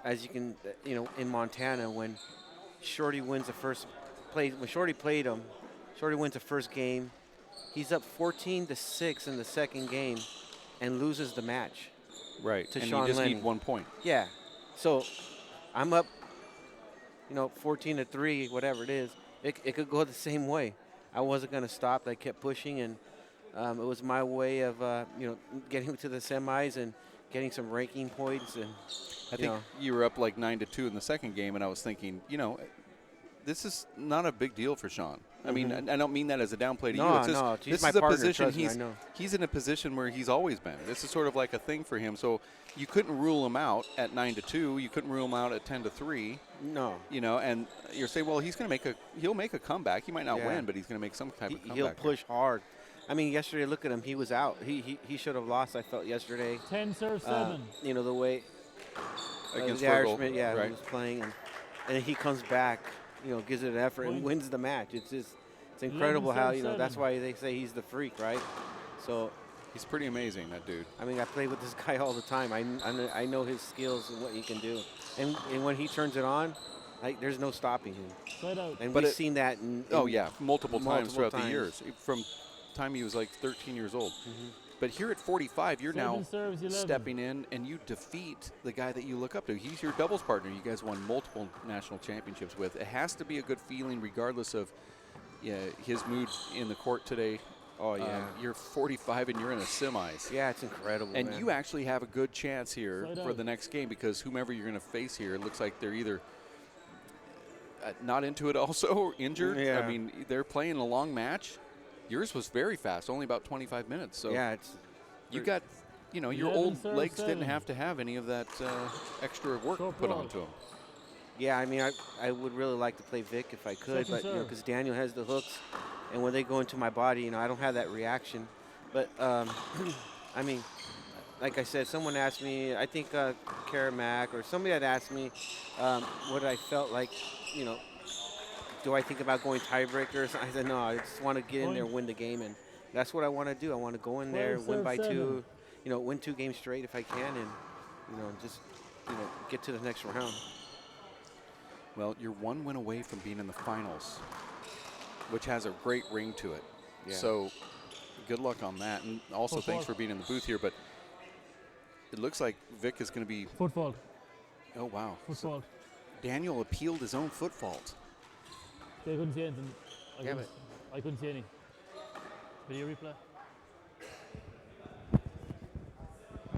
as you can, in Montana, when Shorty wins the first play, when Shorty played him, Shorty wins the first game. He's up 14-6 in the second game and loses the match. Right, to and Sean you just Lennon. need 1 point. Yeah. So I'm up, 14-3, whatever it is. It could go the same way. I wasn't going to stop. I kept pushing, and it was my way of, getting to the semis and getting some ranking points. And I think you were up like 9-2 in the second game, and I was thinking, this is not a big deal for Sean. I mean, I don't mean that as a downplay to you. It's just, he's this my is a partner, position trust me, I know. he's in a position where he's always been. This is sort of like a thing for him. So you couldn't rule him out at 9-2. You couldn't rule him out at 10-3. No. And you're saying, well, he'll make a comeback. He might not win, but he's going to make some type of comeback. He'll push hard. I mean, yesterday, look at him. He was out. He should have lost, I felt, yesterday. 10-7. The way against the Virgil, Irishman, right. he was playing, and he comes back, gives it an effort and wins the match. It's incredible how, that's why they say he's the freak, right? So he's pretty amazing, that dude. I mean, I play with this guy all the time. I know his skills and what he can do. And when he turns it on, there's no stopping him. And we've seen that in multiple times throughout the years. From the time he was like 13 years old. But here at 45, you're now stepping in, and you defeat the guy that you look up to. He's your doubles partner. You guys won multiple national championships with. It has to be a good feeling regardless of his mood in the court today. Oh, yeah. You're 45 and you're in the semis. Yeah, it's incredible, And man. you actually have a good chance here for the next game, because whomever you're going to face here, it looks like they're either not into it also or injured. Yeah. I mean, they're playing a long match. Yours was very fast, only about 25 minutes. So yeah, it's you got, your old legs didn't have to have any of that extra work put onto them. Yeah, I mean, I would really like to play Vic if I could, but because Daniel has the hooks, and when they go into my body, I don't have that reaction. But I mean, like I said, someone asked me, I think Kara Mack or somebody had asked me what I felt like, do I think about going tiebreakers? I said, no, I just want to get in there and win the game, and that's what I want to do. I want to go in there, win by 2, win 2 games straight if I can, and, just, get to the next round. Well, you're 1 win away from being in the finals, which has a great ring to it. Yeah. So good luck on that. And also thanks for being in the booth here. But it looks like Vic is going to be... Foot fault. Oh, wow. Foot fault. Daniel appealed his own foot fault. They couldn't see anything. but I couldn't see any. Video replay.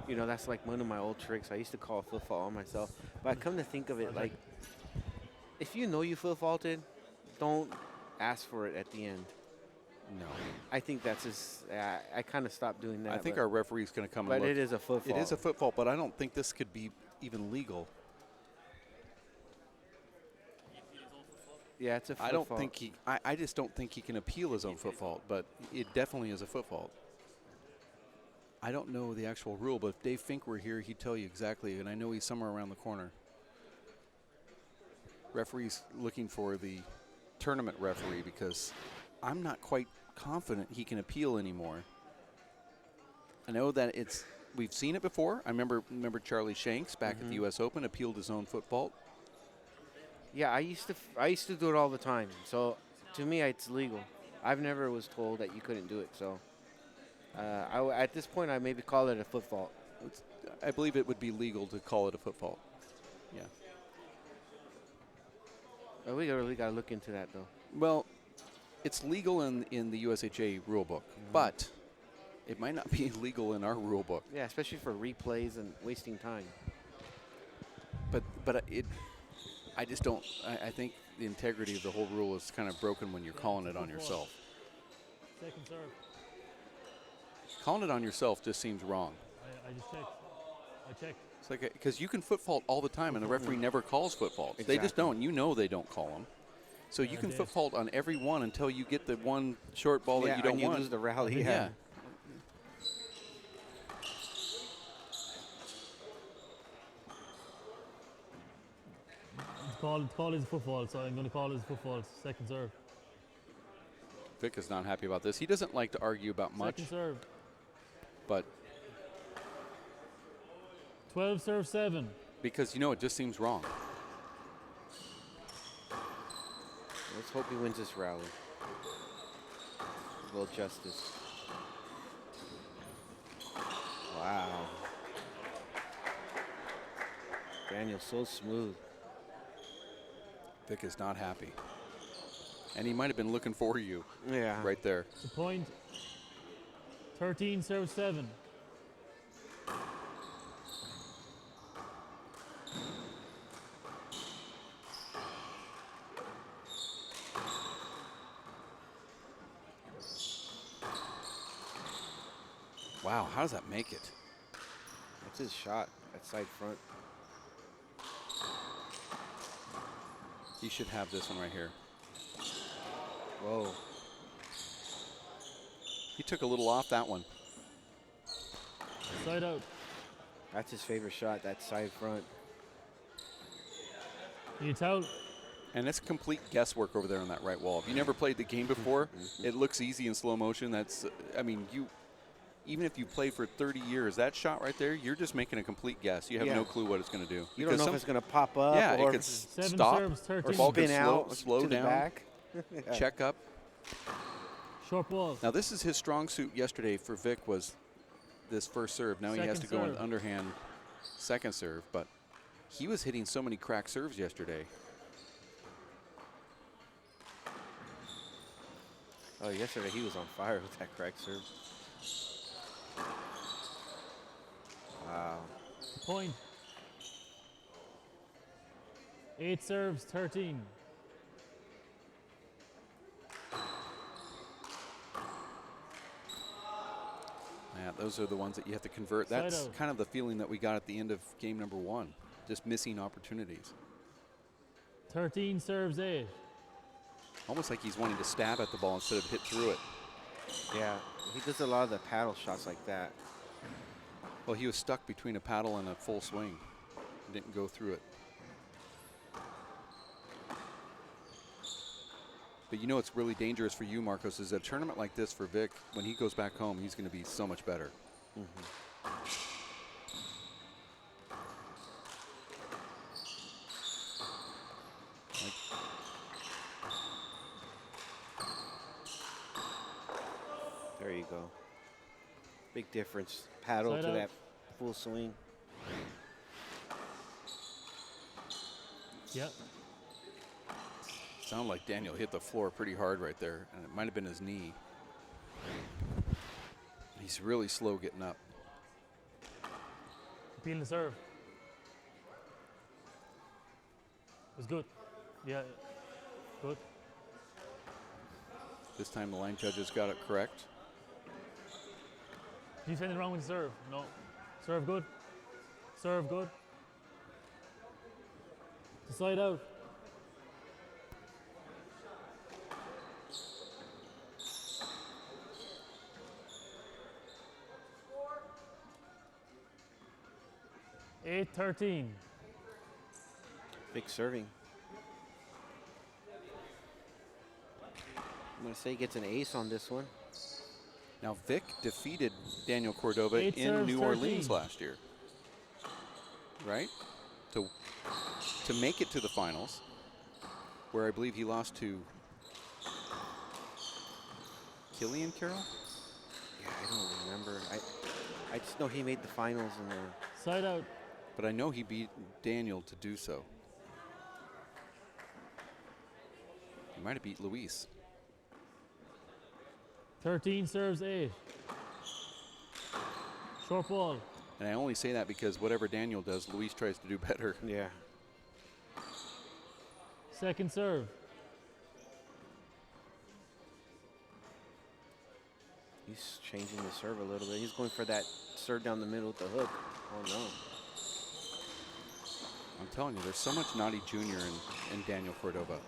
That's like one of my old tricks. I used to call foot fault on myself. But I come to think of it, like, if you know you foot faulted, don't ask for it at the end. No. I think that's just, I kind of stopped doing that. I think our referee's going to come and But look. it is a foot fault. It is a foot fault, but I don't think this could be even legal. Yeah, it's a foot I don't fault. think I just don't think he can appeal his own foot fault, but it definitely is a foot fault. I don't know the actual rule, but if Dave Fink were here, he'd tell you exactly, and I know he's somewhere around the corner. Referee's looking for the tournament referee, because I'm not quite confident he can appeal anymore. I know that we've seen it before. I remember Charlie Shanks back at the U.S. Open appealed his own foot fault. Yeah, I used to do it all the time. So to me, it's legal. I've never was told that you couldn't do it. So at this point, I maybe call it a foot fault. I believe it would be legal to call it a foot fault. Yeah. We really got to look into that, though. Well, it's legal in the USHA rule book, but it might not be legal in our rule book. Yeah, especially for replays and wasting time. But I just don't. I think the integrity of the whole rule is kind of broken when you're calling it on yourself. Second serve. Calling it on yourself just seems wrong. I just checked. I checked. It's like because you can foot fault all the time, and the referee never calls foot faults. Exactly. They just don't. You know they don't call them. So you can Dave. foot fault on every one until you get the one short ball that you don't and you want. lose the rally. Yeah. Call is a foot fault, so I'm going to call it a foot fault. Second serve. Vic is not happy about this. He doesn't like to argue about much, Second serve. but 12 serve 7. because it just seems wrong. Let's hope he wins this rally. A little justice. Wow. Daniel, so smooth. Vic is not happy. And he might have been looking for you. Yeah. Right there. It's a point. 13 serve 7. Wow, how does that make it? That's his shot at side front. He should have this one right here. Whoa. He took a little off that one. Side out. That's his favorite shot, that side front. It's out. And it's complete guesswork over there on that right wall. If you never played the game before, it looks easy in slow motion. Even if you played for 30 years, that shot right there, you're just making a complete guess. You have no clue what it's going to do. You don't know if it's going to pop up. Yeah, or it could Seven stop, serves, 13. or ball spin could out, slow to the down, back. check up. Short ball. Now this is his strong suit yesterday for Vic was this first serve. Now he has to Second go in serve. underhand second serve, but he was hitting so many cracked serves yesterday. Oh, yesterday he was on fire with that crack serve. Wow. Point. 8 serves 13. Yeah, those are the ones that you have to convert. Side That's out. kind of the feeling that we got at the end of game number 1. Just missing opportunities. 13 serves 8. Almost like he's wanting to stab at the ball instead of hit through it. Yeah, he does a lot of the paddle shots like that. Well, he was stuck between a paddle and a full swing. Didn't go through it. But you know what's really dangerous for you, Marcos, is a tournament like this for Vic, when he goes back home, he's going to be so much better. There you go. Big difference. Paddle Side to out. that full swing. Yep. Sounded like Daniel hit the floor pretty hard right there, and it might have been his knee. He's really slow getting up. Appeal the serve. It's good. Yeah. Good. This time the line judges got it correct. Do you say anything wrong with the serve? No. Serve good. Serve good. To side out. Eight 13. Big serving. I'm going to say he gets an ace on this one. Now Vic defeated Daniel Cordova 8 in serves, New 13. Orleans last year, right? To make it to the finals, where I believe he lost to Killian Carroll. Yeah, I don't remember. I just know he made the finals in there. Side out. But I know he beat Daniel to do so. He might have beat Luis. 13 serves 8. Short ball. And I only say that because whatever Daniel does, Luis tries to do better. Yeah. Second serve. He's changing the serve a little bit. He's going for that serve down the middle with the hook. Oh, no. I'm telling you, there's so much Naughty Junior in Daniel Cordova.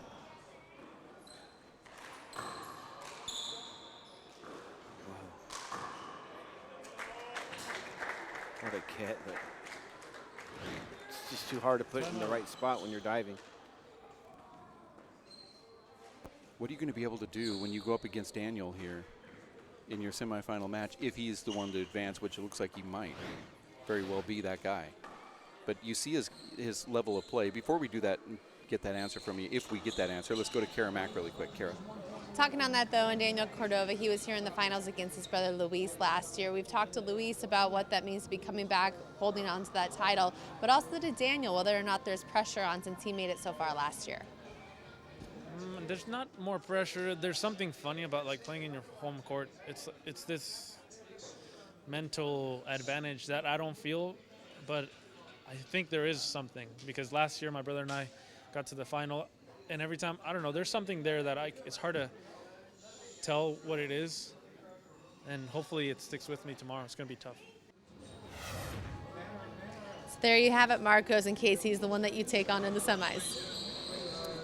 What a kit, but it's just too hard to put it in the right spot when you're diving. What are you going to be able to do when you go up against Daniel here in your semifinal match if he's the one to advance, which it looks like he might very well be that guy. But you see his level of play. Before we do that and get that answer from you, if we get that answer, let's go to Kara Mack really quick. Kara. Talking on that, though, and Daniel Cordova, he was here in the finals against his brother Luis last year. We've talked to Luis about what that means to be coming back, holding on to that title, but also to Daniel, whether or not there's pressure on since he made it so far last year. There's not more pressure. There's something funny about like playing in your home court. It's this mental advantage that I don't feel, but I think there is something, because last year my brother and I got to the final, and every time, I don't know, there's something there that it's hard to tell what it is, and hopefully it sticks with me tomorrow. It's going to be tough. So there you have it, Marcos, in case he's the one that you take on in the semis.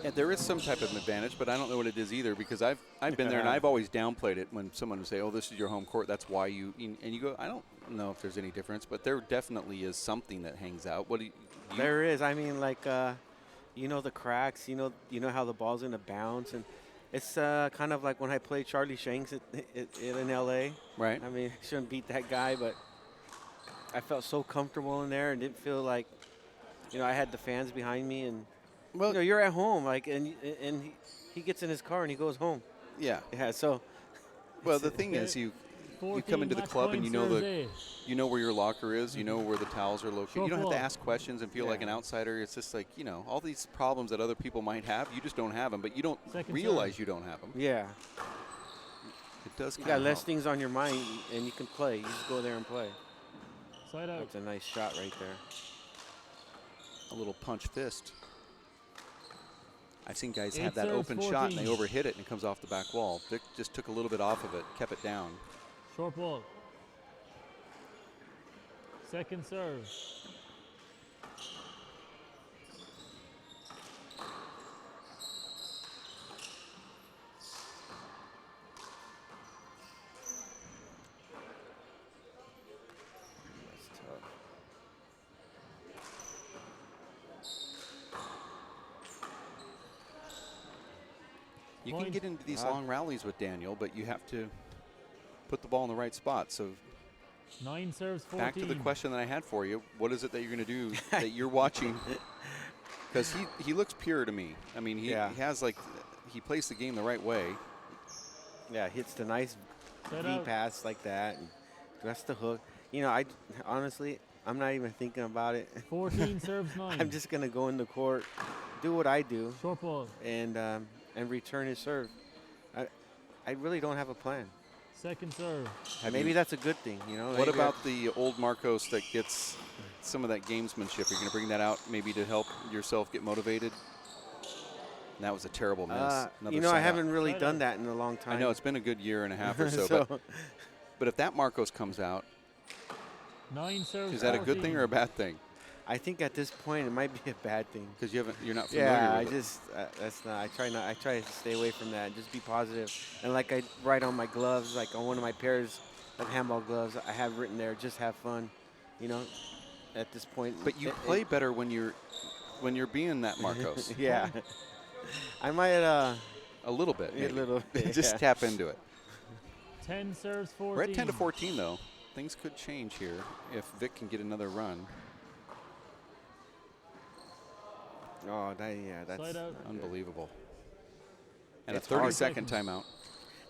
Yeah, there is some type of advantage, but I don't know what it is either, because I've been there and I've always downplayed it when someone would say, "Oh, this is your home court. That's why you," and you go, "I don't know if there's any difference, but there definitely is something that hangs out." What do you There is. I mean, like, you know, the cracks. You know how the ball's gonna bounce, and it's kind of like when I played Charlie Shanks in LA. Right. I mean, I shouldn't beat that guy, but I felt so comfortable in there and didn't feel like, you know, I had the fans behind me, and well, you know, you're at home, like, and he gets in his car and he goes home. Yeah. Yeah. So. Well, the thing is, you come into the club and you know where your locker is, you know where the towels are located. You don't have to ask questions and feel like an outsider. It's just like, you know, all these problems that other people might have, you just don't have them, but you don't realize you don't have them. Yeah. It does. You got less things on your mind, and you can play. You just go there and play. Side out. That's a nice shot right there. A little punch fist. I've seen guys have that open shot and they overhit it and it comes off the back wall. Vic just took a little bit off of it, kept it down. Short ball. Second serve. You can get into these long rallies with Daniel, but you have to put the ball in the right spot. So 9 serves 14. Back to the question that I had for you. What is it that you're going to do that you're watching? Because he looks pure to me. I mean, he has like, he plays the game the right way. Yeah, hits the nice V pass like that. And that's the hook. You know, honestly, I'm not even thinking about it. 14 serves 9. I'm just going to go in the court, do what I do. Short ball. And return his serve. I really don't have a plan. Second serve. Maybe that's a good thing, you know. What about the old Marcos that gets some of that gamesmanship? Are you going to bring that out maybe to help yourself get motivated? And that was a terrible miss. You know, I haven't really done that in a long time. I know, it's been a good year and a half or so. But if that Marcos comes out, 9 serves is that a good thing or a bad thing? I think at this point it might be a bad thing. Because you're not familiar with it. That's not. I try to stay away from that. Just be positive. And like I write on my gloves, like on one of my pairs of handball gloves, I have written there, just have fun. You know, at this point. But you play better when you're being that Marcos. Yeah. I might. A little bit. A little bit. Just tap into it. 10 serves 14. We're at 10 to 14 though. Things could change here if Vic can get another run. Oh, that's unbelievable. And it's a 30-second timeout.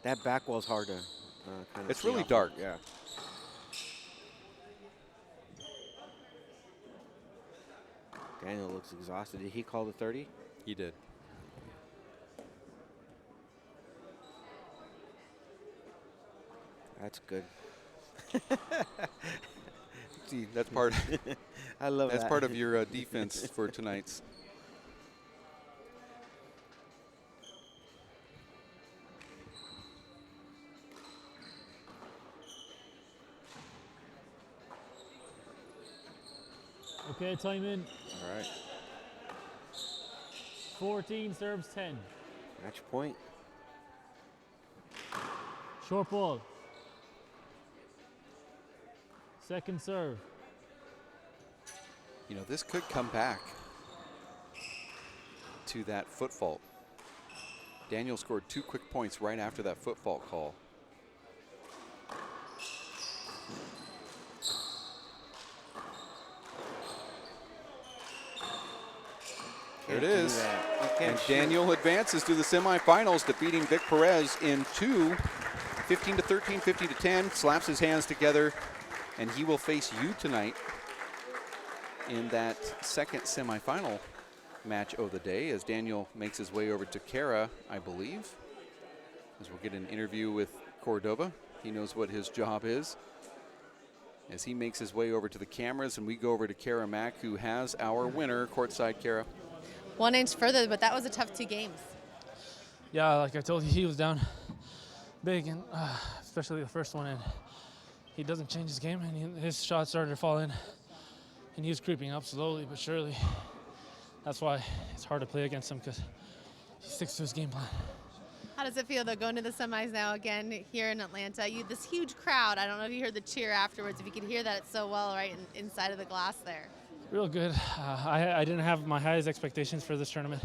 That back wall's hard to kind of It's really dark. Yeah. Daniel looks exhausted. Did he call the 30? He did. That's good. See, that's part. I love that. That's part of your defense for tonight's. Okay, time in. All right. 14 serves 10. Match point. Short ball. Second serve. You know, this could come back to that foot fault. Daniel scored 2 quick points right after that foot fault call. There it is. And Daniel advances to the semifinals, defeating Vic Perez in 2, 15-13, 15-10, slaps his hands together, and he will face you tonight in that second semifinal match of the day as Daniel makes his way over to Kara, I believe, as we'll get an interview with Cordova. He knows what his job is. As he makes his way over to the cameras, and we go over to Kara Mack, who has our winner courtside. Kara. 1 inch further, but that was a tough 2 games. Yeah, like I told you, he was down big, and especially the first one, and he doesn't change his game, and his shots started to fall in, and he was creeping up slowly but surely. That's why it's hard to play against him, because he sticks to his game plan. How does it feel, though, going to the semis now again here in Atlanta? This huge crowd. I don't know if you heard the cheer afterwards, if you could hear that so well right inside of the glass there. Real good. I didn't have my highest expectations for this tournament.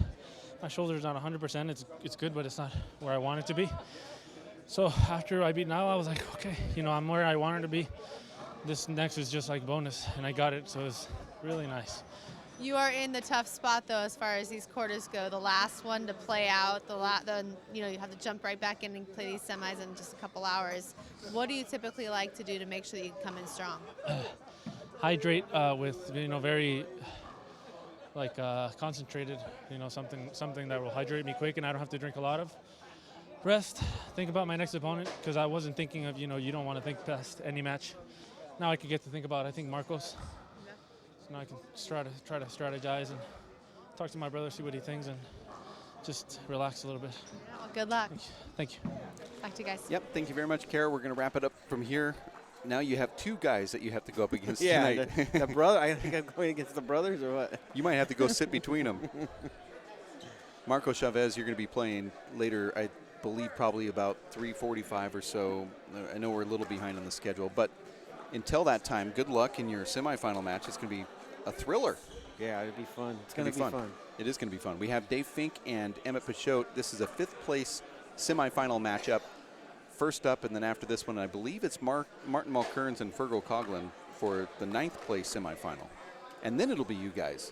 My shoulder's not 100%. It's good, but it's not where I want it to be. So after I beat Nile, I was like, okay, I'm where I wanted to be. This next is just like bonus, and I got it, so it's really nice. You are in the tough spot, though, as far as these quarters go. The last one to play out, you have to jump right back in and play these semis in just a couple hours. What do you typically like to do to make sure that you come in strong? Hydrate with very concentrated, something that will hydrate me quick and I don't have to drink a lot of. Rest, think about my next opponent, because I wasn't thinking of, you don't want to think past any match. Now I could get to think about, I think, Marcos. Yeah. So now I can try to strategize and talk to my brother, see what he thinks, and just relax a little bit. Yeah, well, good luck. Thank you. Back to you guys. Yep, thank you very much, Kara. We're going to wrap it up from here. Now you have 2 guys that you have to go up against tonight. the brother. I think I'm going against the brothers, or what? You might have to go sit between them. Marco Chavez, you're going to be playing later, I believe probably about 3:45 or so. I know we're a little behind on the schedule, but until that time, good luck in your semifinal match. It's going to be a thriller. Yeah, it'll be fun. It's going to be fun. It is going to be fun. We have Dave Fink and Emmett Pichot. This is a 5th place semifinal matchup. First up, and then after this one, I believe it's Martin Mulkerns and Fergal Coughlin for the 9th place semifinal. And then it'll be you guys.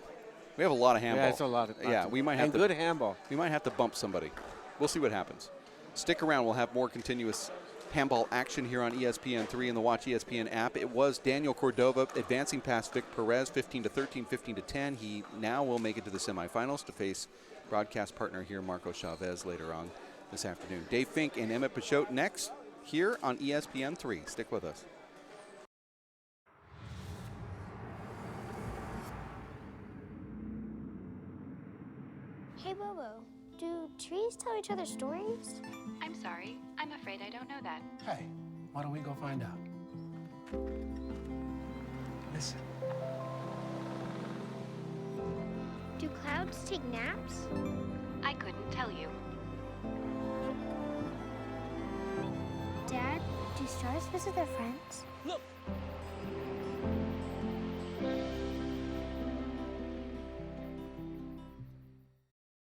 We have a lot of handball. Yeah, it's a lot. We might have good handball. We might have to bump somebody. We'll see what happens. Stick around. We'll have more continuous handball action here on ESPN3 and the Watch ESPN app. It was Daniel Cordova advancing past Vic Perez, 15-13, 15-10. He now will make it to the semifinals to face broadcast partner here, Marco Chavez, later on this afternoon. Dave Fink and Emmett Pichot next here on ESPN3. Stick with us. Hey, Bobo, do trees tell each other stories? I'm sorry. I'm afraid I don't know that. Hey, why don't we go find out? Listen. Do clouds take naps? I couldn't tell you. Dad, do stars visit their friends? Look,